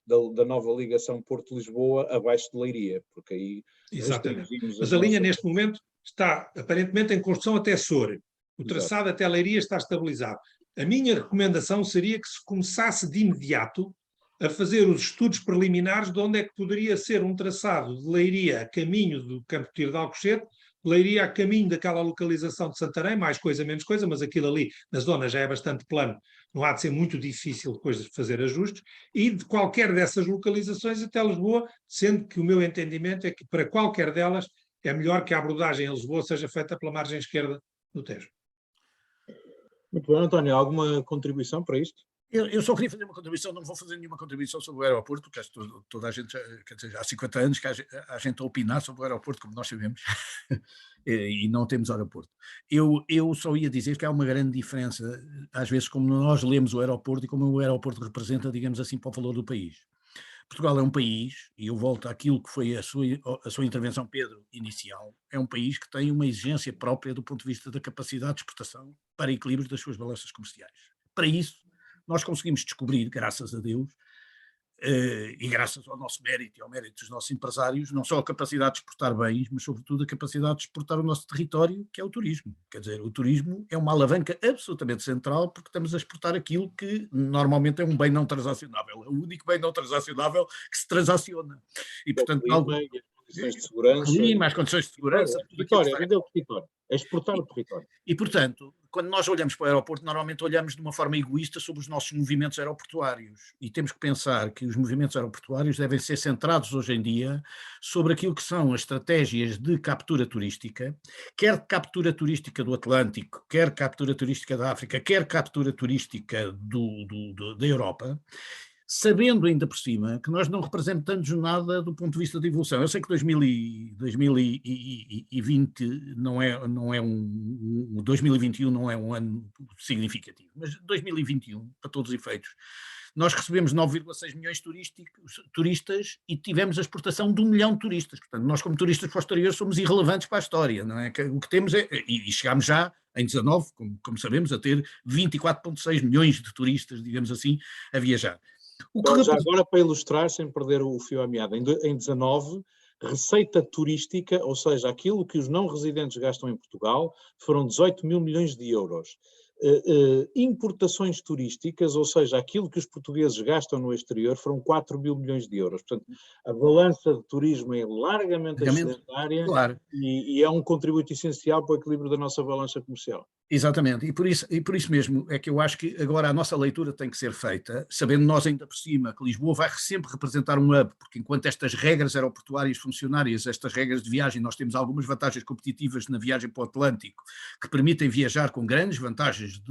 da nova ligação Porto-Lisboa abaixo de Leiria, porque aí... Exatamente. Mas a linha neste momento está aparentemente em construção até Soure. O traçado até Leiria está estabilizado. A minha recomendação seria que se começasse de imediato a fazer os estudos preliminares de onde é que poderia ser um traçado de Leiria a caminho do Campo de Tiro de Alcochete Leiria a caminho daquela localização de Santarém, mais coisa, menos coisa, mas aquilo ali na zona já é bastante plano, não há de ser muito difícil depois de fazer ajustes, e de qualquer dessas localizações até Lisboa, sendo que o meu entendimento é que para qualquer delas é melhor que a abordagem em Lisboa seja feita pela margem esquerda do Tejo. Muito bem, António, alguma contribuição para isto? Eu só queria fazer uma contribuição, não vou fazer nenhuma contribuição sobre o aeroporto, porque toda a gente, quer dizer, há 50 anos que há gente a opinar sobre o aeroporto, como nós sabemos, e não temos aeroporto. Eu só ia dizer que há uma grande diferença, às vezes, como nós lemos o aeroporto e como o aeroporto representa, digamos assim, para o valor do país. Portugal é um país, e eu volto àquilo que foi a sua intervenção, Pedro, inicial, é um país que tem uma exigência própria do ponto de vista da capacidade de exportação para equilíbrio das suas balanças comerciais. Para isso, nós conseguimos descobrir, graças a Deus, e graças ao nosso mérito e ao mérito dos nossos empresários, não só a capacidade de exportar bens, mas sobretudo a capacidade de exportar o nosso território, que é o turismo. Quer dizer, o turismo é uma alavanca absolutamente central, porque estamos a exportar aquilo que normalmente é um bem não transacionável, é o único bem não transacionável que se transaciona. E, portanto, algo... condições de segurança. Clima, as condições de segurança. Território, vender o território. É exportar o território. E, portanto, quando nós olhamos para o aeroporto, normalmente olhamos de uma forma egoísta sobre os nossos movimentos aeroportuários. E temos que pensar que os movimentos aeroportuários devem ser centrados hoje em dia sobre aquilo que são as estratégias de captura turística, quer captura turística do Atlântico, quer captura turística da África, quer captura turística da Europa, sabendo ainda por cima que nós não representamos nada do ponto de vista de evolução. Eu sei que 2020 não é 2021 não é um ano significativo, mas 2021, para todos os efeitos, nós recebemos 9,6 milhões de turistas e tivemos a exportação de 1 milhão de turistas. Portanto, nós como turistas posteriores somos irrelevantes para a história, não é? O que temos é, e chegámos já em 19, como sabemos, a ter 24,6 milhões de turistas, digamos assim, a viajar. Então, já agora, para ilustrar, sem perder o fio à meada, em 19, receita turística, ou seja, aquilo que os não residentes gastam em Portugal, foram 18 mil milhões de euros. Importações turísticas, ou seja, aquilo que os portugueses gastam no exterior, foram 4 mil milhões de euros. Portanto, a balança de turismo é largamente excedentária, claro, e é um contributo essencial para o equilíbrio da nossa balança comercial. Exatamente, e por isso mesmo é que eu acho que agora a nossa leitura tem que ser feita, sabendo nós ainda por cima que Lisboa vai sempre representar um hub, porque enquanto estas regras aeroportuárias funcionárias, estas regras de viagem, nós temos algumas vantagens competitivas na viagem para o Atlântico, que permitem viajar com grandes vantagens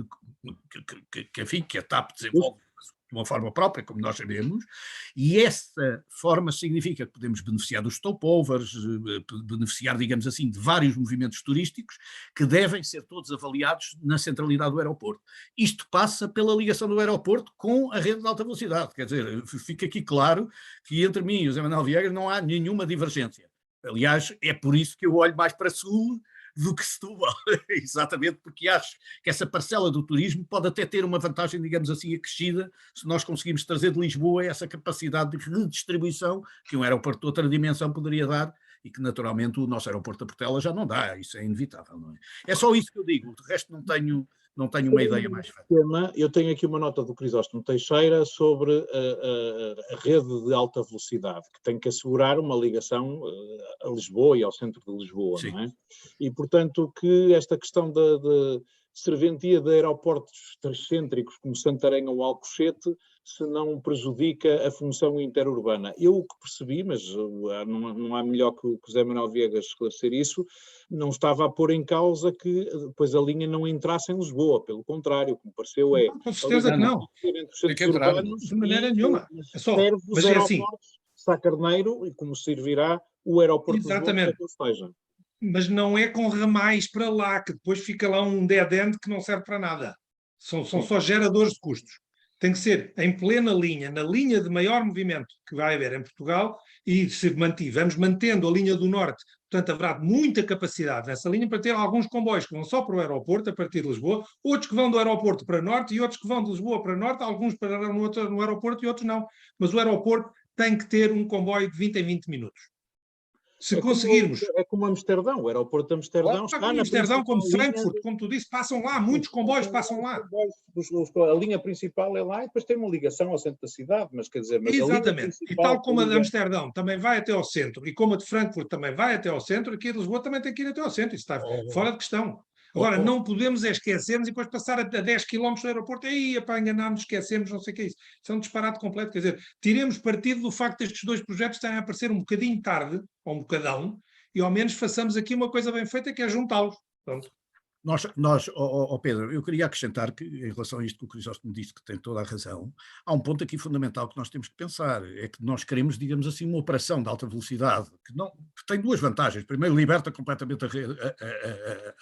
que a TAP desenvolve de uma forma própria, como nós sabemos, e essa forma significa que podemos beneficiar dos stopovers, beneficiar, digamos assim, de vários movimentos turísticos que devem ser todos avaliados na centralidade do aeroporto. Isto passa pela ligação do aeroporto com a rede de alta velocidade, quer dizer, fica aqui claro que entre mim e o José Manuel Viegas não há nenhuma divergência. Aliás, é por isso que eu olho mais para sul do que Setúbal, exatamente porque acho que essa parcela do turismo pode até ter uma vantagem, digamos assim, acrescida, se nós conseguimos trazer de Lisboa essa capacidade de redistribuição que um aeroporto de outra dimensão poderia dar e que naturalmente o nosso aeroporto da Portela já não dá, isso é inevitável, não é? É só isso que eu digo, de resto não tenho uma ideia mais fácil. Eu tenho aqui uma nota do Crisóstomo Teixeira sobre a rede de alta velocidade, que tem que assegurar uma ligação a Lisboa e ao centro de Lisboa, sim, não é? E, portanto, que esta questão da serventia de aeroportos transcêntricos como Santarém ou Alcochete se não prejudica a função interurbana. Eu o que percebi, mas não há melhor que o José Manuel Viegas esclarecer isso, não estava a pôr em causa que depois a linha não entrasse em Lisboa, pelo contrário, o que me pareceu é... Com certeza que não. De maneira nenhuma. É só, serve os aeroportos de Sá Carneiro e como servirá o aeroporto de Lisboa para que esteja. Mas não é com ramais para lá, que depois fica lá um dead end que não serve para nada. São só geradores de custos. Tem que ser em plena linha, na linha de maior movimento que vai haver em Portugal, e se vamos mantendo a linha do Norte, portanto haverá muita capacidade nessa linha para ter alguns comboios que vão só para o aeroporto, a partir de Lisboa, outros que vão do aeroporto para Norte e outros que vão de Lisboa para Norte, alguns pararão no aeroporto e outros não. Mas o aeroporto tem que ter um comboio de 20 em 20 minutos. Se conseguirmos... É como Amsterdão, o aeroporto de Amsterdão está como na Amsterdão, como principal linha. Frankfurt, como tu disse, passam lá, muitos comboios passam lá. A linha principal é lá e depois tem uma ligação ao centro da cidade, mas quer dizer... Mas exatamente, e tal como a de liga... Amsterdão também vai até ao centro, e como a de Frankfurt também vai até ao centro, aqui a de Lisboa também tem que ir até ao centro, isso está fora de questão. Agora, não podemos esquecermos e depois passar a 10 km do aeroporto, aí, para enganar-nos, esquecemos, não sei o que é isso. Isso é um disparate completo. Quer dizer, tiremos partido do facto destes dois projetos estarem a aparecer um bocadinho tarde, ou um bocadão, e ao menos façamos aqui uma coisa bem feita, que é juntá-los. Pronto. Pedro, eu queria acrescentar que, em relação a isto que o Crisóstomo disse, que tem toda a razão, há um ponto aqui fundamental que nós temos que pensar, é que nós queremos, digamos assim, uma operação de alta velocidade, que tem duas vantagens. Primeiro, liberta completamente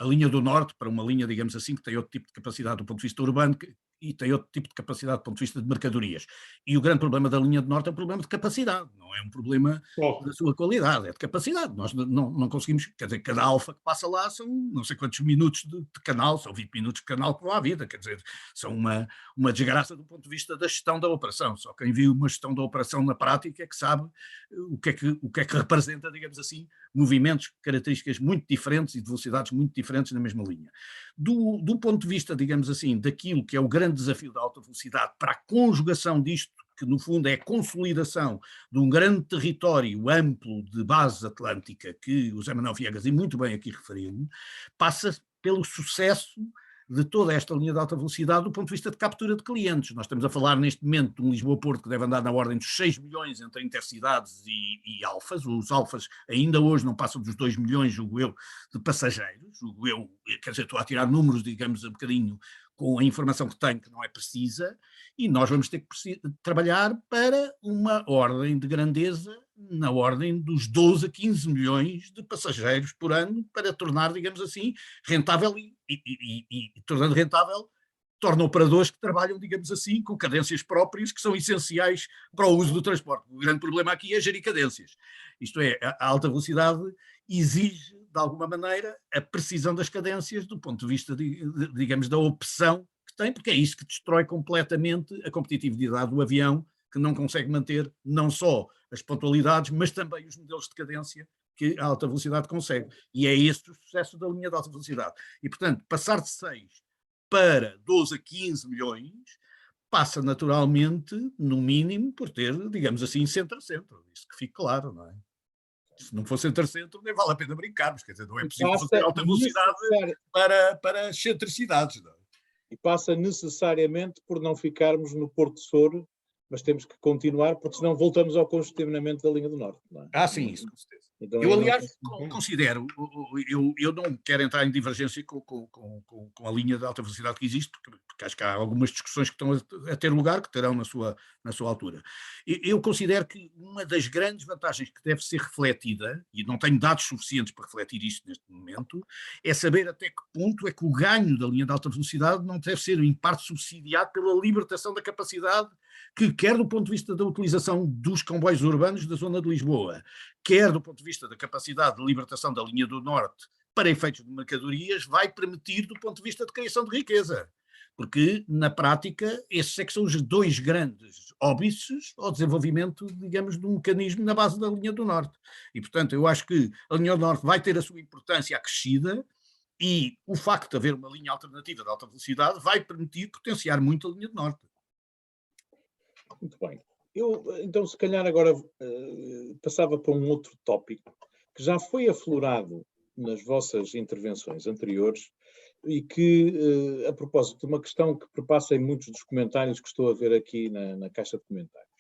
a linha do norte para uma linha, digamos assim, que tem outro tipo de capacidade do ponto de vista urbano e tem outro tipo de capacidade do ponto de vista de mercadorias. E o grande problema da linha do norte é um problema de capacidade, não é um problema da sua qualidade, é de capacidade. Nós não conseguimos, quer dizer, cada alfa que passa lá são não sei quantos minutos de canal, são 20 minutos de canal que não há vida, quer dizer, são uma desgraça do ponto de vista da gestão da operação. Só quem viu uma gestão da operação na prática é que sabe o que é que representa, digamos assim, movimentos, características muito diferentes e de velocidades muito diferentes na mesma linha. Do ponto de vista, digamos assim, daquilo que é o grande desafio da alta velocidade para a conjugação disto, que no fundo é a consolidação de um grande território amplo de base atlântica, que o José Manuel Viegas, e muito bem aqui referiu, passa pelo sucesso de toda esta linha de alta velocidade do ponto de vista de captura de clientes. Nós estamos a falar neste momento de um Lisboa-Porto que deve andar na ordem dos 6 milhões entre intercidades e alfas. Os alfas ainda hoje não passam dos 2 milhões, julgo eu, de passageiros. Julgo eu, quer dizer, estou a tirar números, digamos, um bocadinho com a informação que tenho, que não é precisa, e nós vamos ter que trabalhar para uma ordem de grandeza na ordem dos 12 a 15 milhões de passageiros por ano para tornar, digamos assim, rentável e tornando rentável, torna operadores que trabalham, digamos assim, com cadências próprias que são essenciais para o uso do transporte. O grande problema aqui é gerir cadências. Isto é, a alta velocidade exige, de alguma maneira, a precisão das cadências do ponto de vista, digamos, da opção que tem, porque é isso que destrói completamente a competitividade do avião, que não consegue manter não só as pontualidades, mas também os modelos de cadência que a alta velocidade consegue. E é esse o sucesso da linha de alta velocidade. E, portanto, passar de 6 para 12 a 15 milhões passa naturalmente, no mínimo, por ter, digamos assim, centro a centro. Isso que fique claro, não é? Se não for centro-centro, nem vale a pena brincarmos, quer dizer, não é possível fazer alta velocidade para as centricidades. Não é? E passa necessariamente por não ficarmos no Porto de Soro, mas temos que continuar, porque senão voltamos ao congestionamento da linha do Norte. Não é? Sim, isso com certeza. Então, eu, aliás, considero, eu não quero entrar em divergência com a linha de alta velocidade que existe, porque acho que há algumas discussões que estão a ter lugar, que terão na sua altura. Eu considero que uma das grandes vantagens que deve ser refletida, e não tenho dados suficientes para refletir isto neste momento, é saber até que ponto é que o ganho da linha de alta velocidade não deve ser em parte subsidiado pela libertação da capacidade que, quer do ponto de vista da utilização dos comboios urbanos da zona de Lisboa, quer do ponto de vista da capacidade de libertação da linha do Norte para efeitos de mercadorias, vai permitir do ponto de vista de criação de riqueza. Porque, na prática, esses é que são os dois grandes óbices ao desenvolvimento, digamos, de um mecanismo na base da linha do Norte. E, portanto, eu acho que a linha do Norte vai ter a sua importância acrescida e o facto de haver uma linha alternativa de alta velocidade vai permitir potenciar muito a linha do Norte. Muito bem. Eu, então, se calhar agora passava para um outro tópico que já foi aflorado nas vossas intervenções anteriores e que, a propósito de uma questão que perpassa em muitos dos comentários que estou a ver aqui na caixa de comentários,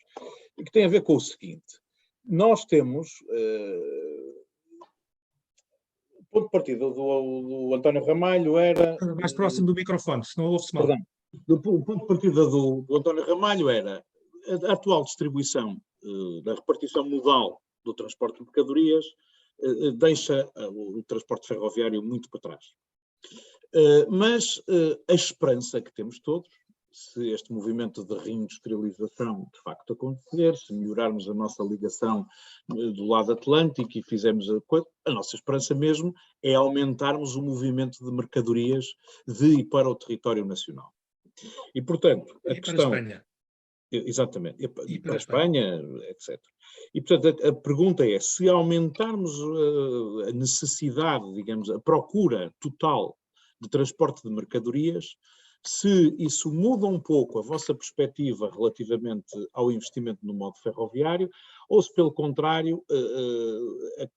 e que tem a ver com o seguinte: nós temos o ponto de partida do António Ramalho era... Mais próximo do microfone, senão ouve-se mal. Perdão. O ponto de partida do António Ramalho era a atual distribuição da repartição modal do transporte de mercadorias deixa o transporte ferroviário muito para trás. Mas a esperança que temos todos, se este movimento de reindustrialização de facto acontecer, se melhorarmos a nossa ligação do lado atlântico e fizermos a coisa, a nossa esperança mesmo é aumentarmos o movimento de mercadorias de e para o território nacional. E, portanto, a questão... Exatamente, E para para a a Espanha. Espanha, etc. E, portanto, a pergunta é, se aumentarmos a necessidade, digamos, a procura total de transporte de mercadorias, se isso muda um pouco a vossa perspectiva relativamente ao investimento no modo ferroviário, ou se, pelo contrário,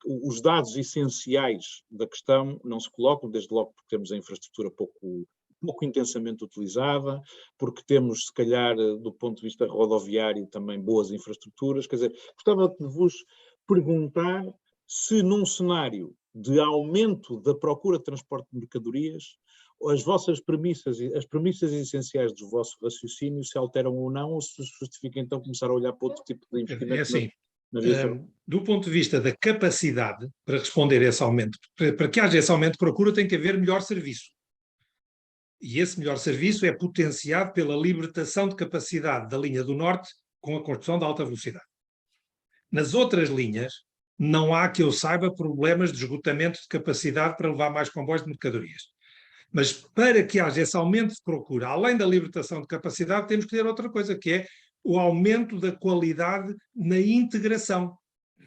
os dados essenciais da questão não se colocam, desde logo porque temos a infraestrutura pouco intensamente utilizada, porque temos, se calhar, do ponto de vista rodoviário, também boas infraestruturas. Quer dizer, gostava de vos perguntar se num cenário de aumento da procura de transporte de mercadorias, as vossas premissas, as premissas essenciais do vosso raciocínio se alteram ou não, ou se justifica então começar a olhar para outro tipo de É investimento assim, na via ferroviária. do ponto de vista da capacidade para responder a esse aumento, para que haja esse aumento de procura, tem que haver melhor serviço. E esse melhor serviço é potenciado pela libertação de capacidade da linha do Norte com a construção da alta velocidade. Nas outras linhas, não há, que eu saiba, problemas de esgotamento de capacidade para levar mais comboios de mercadorias. Mas para que haja esse aumento de procura, além da libertação de capacidade, temos que ter outra coisa, que é o aumento da qualidade na integração,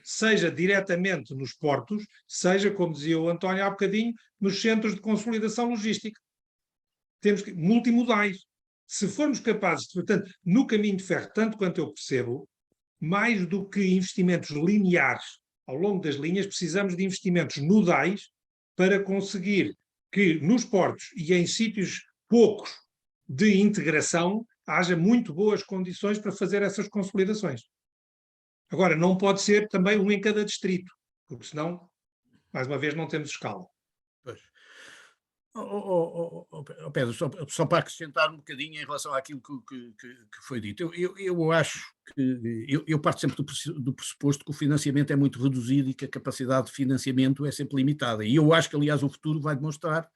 seja diretamente nos portos, seja, como dizia o António há bocadinho, nos centros de consolidação logística. Temos que, multimodais. Se formos capazes, portanto, no caminho de ferro, tanto quanto eu percebo, mais do que investimentos lineares ao longo das linhas, precisamos de investimentos nodais para conseguir que nos portos e em sítios poucos de integração haja muito boas condições para fazer essas consolidações. Agora, não pode ser também um em cada distrito, porque senão, mais uma vez, não temos escala. Pois. Pedro, só para acrescentar um bocadinho em relação àquilo que foi dito, eu acho que eu parto sempre do pressuposto que o financiamento é muito reduzido e que a capacidade de financiamento é sempre limitada. E eu acho que, aliás, o futuro vai demonstrar,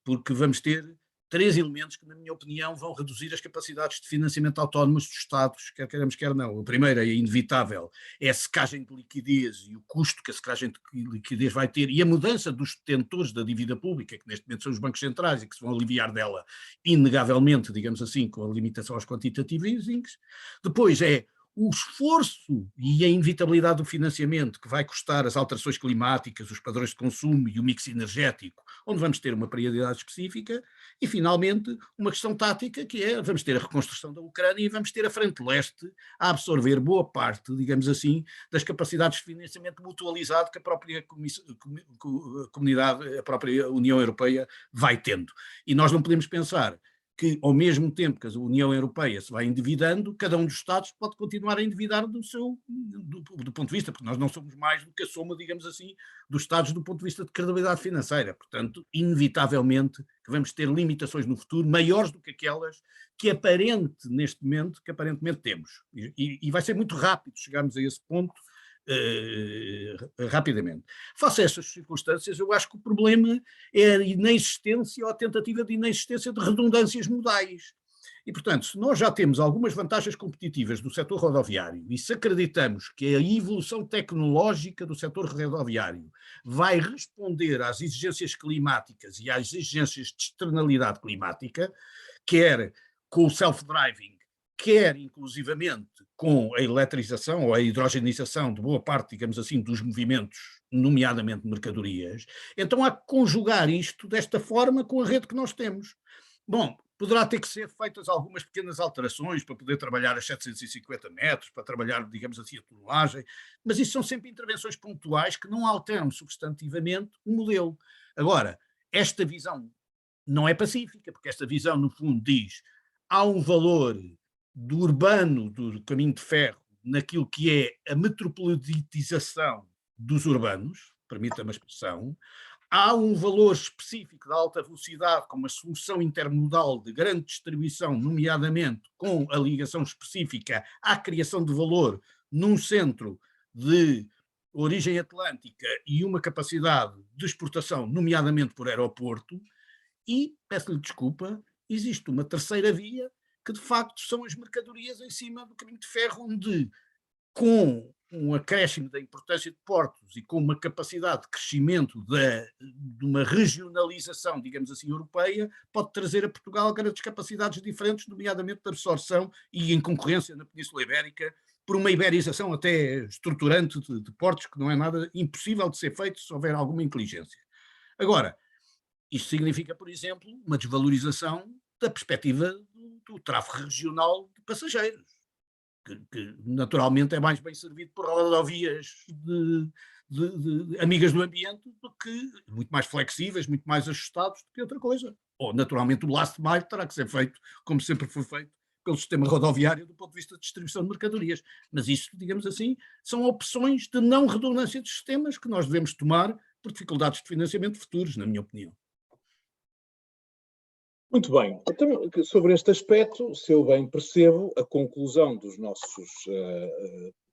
porque vamos ter três elementos que, na minha opinião, vão reduzir as capacidades de financiamento autónomas dos Estados, quer queiramos, quer não. O primeiro é inevitável, é a secagem de liquidez e o custo que a secagem de liquidez vai ter e a mudança dos detentores da dívida pública, que neste momento são os bancos centrais e que se vão aliviar dela inegavelmente, digamos assim, com a limitação aos quantitative easings. Depois é o esforço e a inevitabilidade do financiamento que vai custar as alterações climáticas, os padrões de consumo e o mix energético, onde vamos ter uma prioridade específica, e finalmente uma questão tática que é, vamos ter a reconstrução da Ucrânia e vamos ter a frente leste a absorver boa parte, digamos assim, das capacidades de financiamento mutualizado que a própria comunidade, a própria União Europeia vai tendo. E nós não podemos pensar que, ao mesmo tempo que a União Europeia se vai endividando, cada um dos Estados pode continuar a endividar do ponto de vista, porque nós não somos mais do que a soma, digamos assim, dos Estados do ponto de vista de credibilidade financeira. Portanto, inevitavelmente, que vamos ter limitações no futuro maiores do que aquelas que aparentemente temos. E vai ser muito rápido chegarmos a esse ponto, rapidamente. Face a essas circunstâncias, eu acho que o problema é a inexistência ou a tentativa de inexistência de redundâncias modais. E, portanto, se nós já temos algumas vantagens competitivas do setor rodoviário e se acreditamos que a evolução tecnológica do setor rodoviário vai responder às exigências climáticas e às exigências de externalidade climática, quer com o self-driving, quer inclusivamente com a eletrização ou a hidrogenização de boa parte, digamos assim, dos movimentos, nomeadamente mercadorias, então há que conjugar isto desta forma com a rede que nós temos. Bom, poderá ter que ser feitas algumas pequenas alterações para poder trabalhar a 750 metros, para trabalhar, digamos assim, a tonelagem, mas isso são sempre intervenções pontuais que não alteram substantivamente o modelo. Agora, esta visão não é pacífica, porque esta visão, no fundo, diz há um valor do urbano, do caminho de ferro, naquilo que é a metropolitização dos urbanos, permita-me a expressão, há um valor específico da alta velocidade como uma solução intermodal de grande distribuição, nomeadamente com a ligação específica à criação de valor num centro de origem atlântica e uma capacidade de exportação, nomeadamente por aeroporto, e, peço-lhe desculpa, existe uma terceira via que de facto são as mercadorias em cima do caminho de ferro, onde com um acréscimo da importância de portos e com uma capacidade de crescimento de uma regionalização, digamos assim, europeia, pode trazer a Portugal grandes capacidades diferentes, nomeadamente de absorção e em concorrência na Península Ibérica, por uma iberização até estruturante de portos, que não é nada impossível de ser feito se houver alguma inteligência. Agora, isto significa, por exemplo, uma desvalorização da perspectiva do tráfego regional de passageiros, que naturalmente é mais bem servido por rodovias amigas do ambiente do que muito mais flexíveis, muito mais ajustados do que outra coisa. Ou, naturalmente, o last mile terá que ser feito, como sempre foi feito, pelo sistema rodoviário do ponto de vista de distribuição de mercadorias. Mas isso, digamos assim, são opções de não redundância de sistemas que nós devemos tomar por dificuldades de financiamento futuros, na minha opinião. Muito bem. Então, sobre este aspecto, se eu bem percebo, a conclusão dos nossos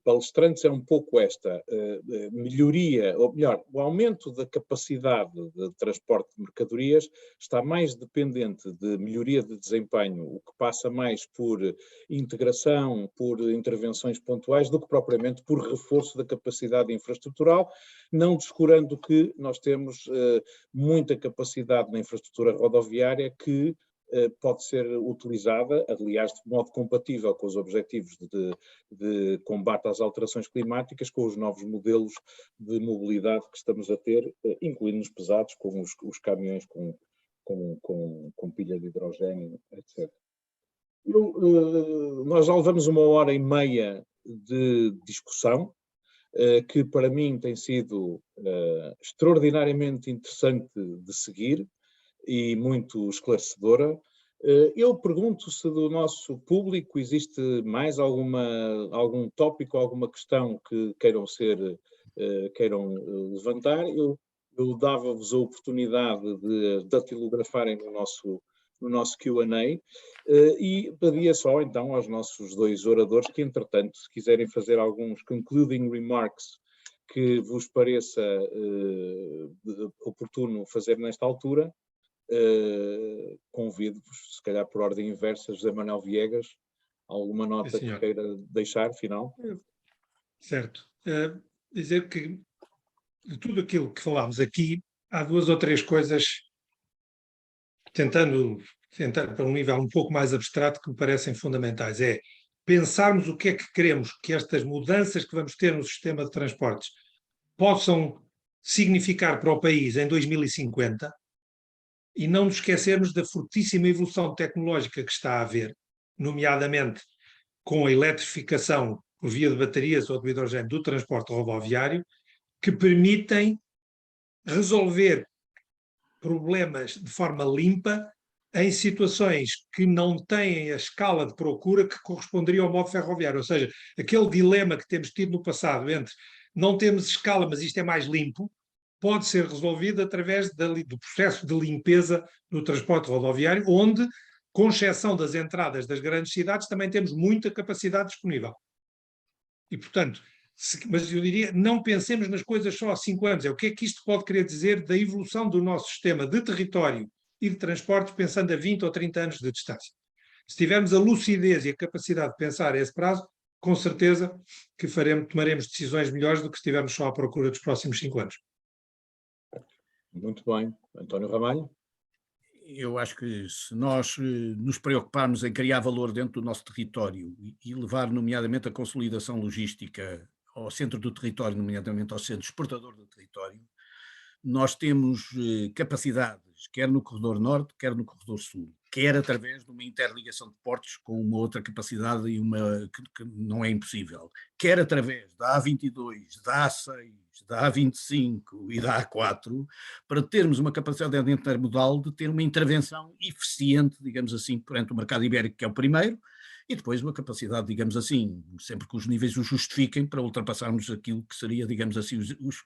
palestrantes é um pouco esta, melhoria, ou melhor, o aumento da capacidade de transporte de mercadorias está mais dependente de melhoria de desempenho, o que passa mais por integração, por intervenções pontuais, do que propriamente por reforço da capacidade infraestrutural, não descurando que nós temos muita capacidade na infraestrutura rodoviária que pode ser utilizada, aliás, de modo compatível com os objetivos de combate às alterações climáticas, com os novos modelos de mobilidade que estamos a ter, incluindo os pesados, como os caminhões com pilha de hidrogênio, etc. Nós já levamos 1h30 de discussão, que para mim tem sido extraordinariamente interessante de seguir, e muito esclarecedora. Eu pergunto se do nosso público existe mais algum tópico, alguma questão que queiram levantar. Eu dava-vos a oportunidade de datilografarem no nosso Q&A e pedia só então aos nossos dois oradores que, entretanto, se quiserem fazer alguns concluding remarks que vos pareça oportuno fazer nesta altura, convido-vos, se calhar por ordem inversa, José Manuel Viegas, alguma nota que queira deixar, final? Certo. Dizer que de tudo aquilo que falámos aqui, há 2 ou 3 coisas, tentando para um nível um pouco mais abstrato, que me parecem fundamentais. É pensarmos o que é que queremos que estas mudanças que vamos ter no sistema de transportes possam significar para o país em 2050, e não nos esquecermos da fortíssima evolução tecnológica que está a haver, nomeadamente com a eletrificação por via de baterias ou de hidrogênio do transporte rodoviário, que permitem resolver problemas de forma limpa em situações que não têm a escala de procura que corresponderia ao modo ferroviário. Ou seja, aquele dilema que temos tido no passado entre não temos escala, mas isto é mais limpo, pode ser resolvido através do processo de limpeza do transporte rodoviário, onde, com exceção das entradas das grandes cidades, também temos muita capacidade disponível. E, portanto, mas eu diria, não pensemos nas coisas só há 5 anos. É o que é que isto pode querer dizer da evolução do nosso sistema de território e de transportes, pensando a 20 ou 30 anos de distância. Se tivermos a lucidez e a capacidade de pensar a esse prazo, com certeza que tomaremos decisões melhores do que se estivermos só à procura dos próximos 5 anos. Muito bem. António Ramalho? Eu acho que se nós nos preocuparmos em criar valor dentro do nosso território e levar, nomeadamente, a consolidação logística ao centro do território, nomeadamente ao centro exportador do território, nós temos capacidades, quer no corredor norte, quer no corredor sul, quer através de uma interligação de portos com uma outra capacidade e que não é impossível, quer através da A22, da A6, da A25 e da A4, para termos uma capacidade intermodal de ter uma intervenção eficiente, digamos assim, perante o mercado ibérico, que é o primeiro, e depois uma capacidade, digamos assim, sempre que os níveis o justifiquem, para ultrapassarmos aquilo que seria, digamos assim, os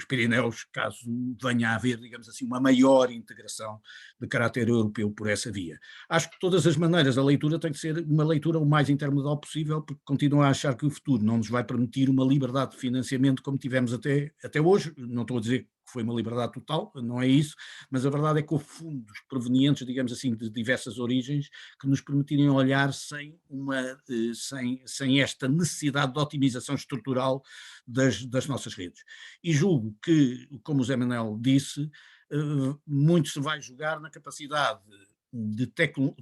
Pirineus, caso venha a haver, digamos assim, uma maior integração de caráter europeu por essa via. Acho que de todas as maneiras a leitura tem que ser uma leitura o mais intermodal possível, porque continuo a achar que o futuro não nos vai permitir uma liberdade de financiamento como tivemos até hoje. Não estou a dizer que foi uma liberdade total, não é isso, mas a verdade é que houve fundos provenientes, digamos assim, de diversas origens, que nos permitiriam olhar sem esta necessidade de otimização estrutural das nossas redes. E julgo que, como o Zé Manuel disse, muito se vai jogar na capacidade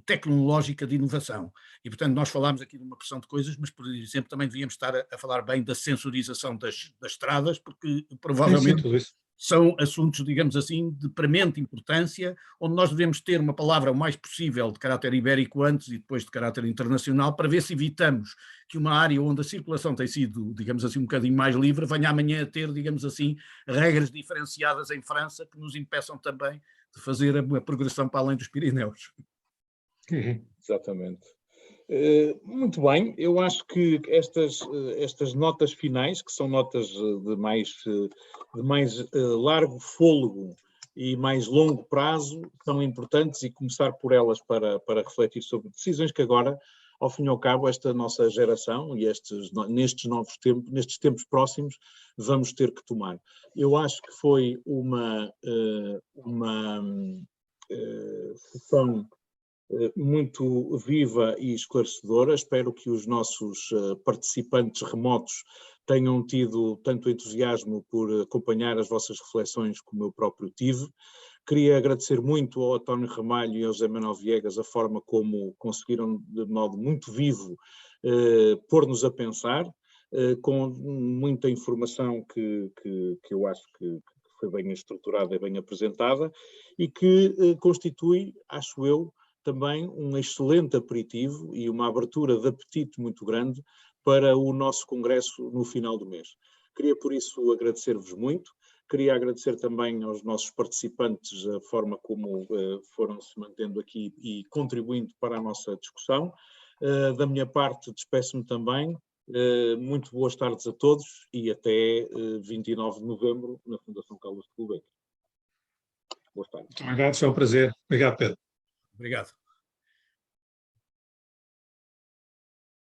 tecnológica de inovação. E, portanto, nós falámos aqui de uma porção de coisas, mas, por exemplo, também devíamos estar a falar bem da sensorização das estradas, porque provavelmente tudo isso. são assuntos, digamos assim, de premente importância, onde nós devemos ter uma palavra o mais possível de caráter ibérico antes e depois de caráter internacional, para ver se evitamos que uma área onde a circulação tem sido, digamos assim, um bocadinho mais livre, venha amanhã a ter, digamos assim, regras diferenciadas em França que nos impeçam também de fazer a progressão para além dos Pirineus. Exatamente. Muito bem, eu acho que estas notas finais, que são notas de mais largo fôlego e mais longo prazo, são importantes, e começar por elas para refletir sobre decisões que agora, ao fim e ao cabo, esta nossa geração e nestes novos tempos, nestes tempos próximos, vamos ter que tomar. Eu acho que foi uma sessão muito viva e esclarecedora. Espero que os nossos participantes remotos tenham tido tanto entusiasmo por acompanhar as vossas reflexões como eu próprio tive. Queria agradecer muito ao António Ramalho e ao José Manuel Viegas a forma como conseguiram, de modo muito vivo, pôr-nos a pensar, com muita informação que eu acho que foi bem estruturada e bem apresentada, e que constitui, acho eu, também um excelente aperitivo e uma abertura de apetite muito grande para o nosso congresso no final do mês. Queria, por isso, agradecer-vos muito. Queria agradecer também aos nossos participantes a forma como foram se mantendo aqui e contribuindo para a nossa discussão. Da minha parte, despeço-me também. Muito boas tardes a todos e até 29 de novembro na Fundação Carlos de Gulbenkian. Boas tardes. Muito obrigado, foi um prazer. Obrigado, Pedro. Obrigado.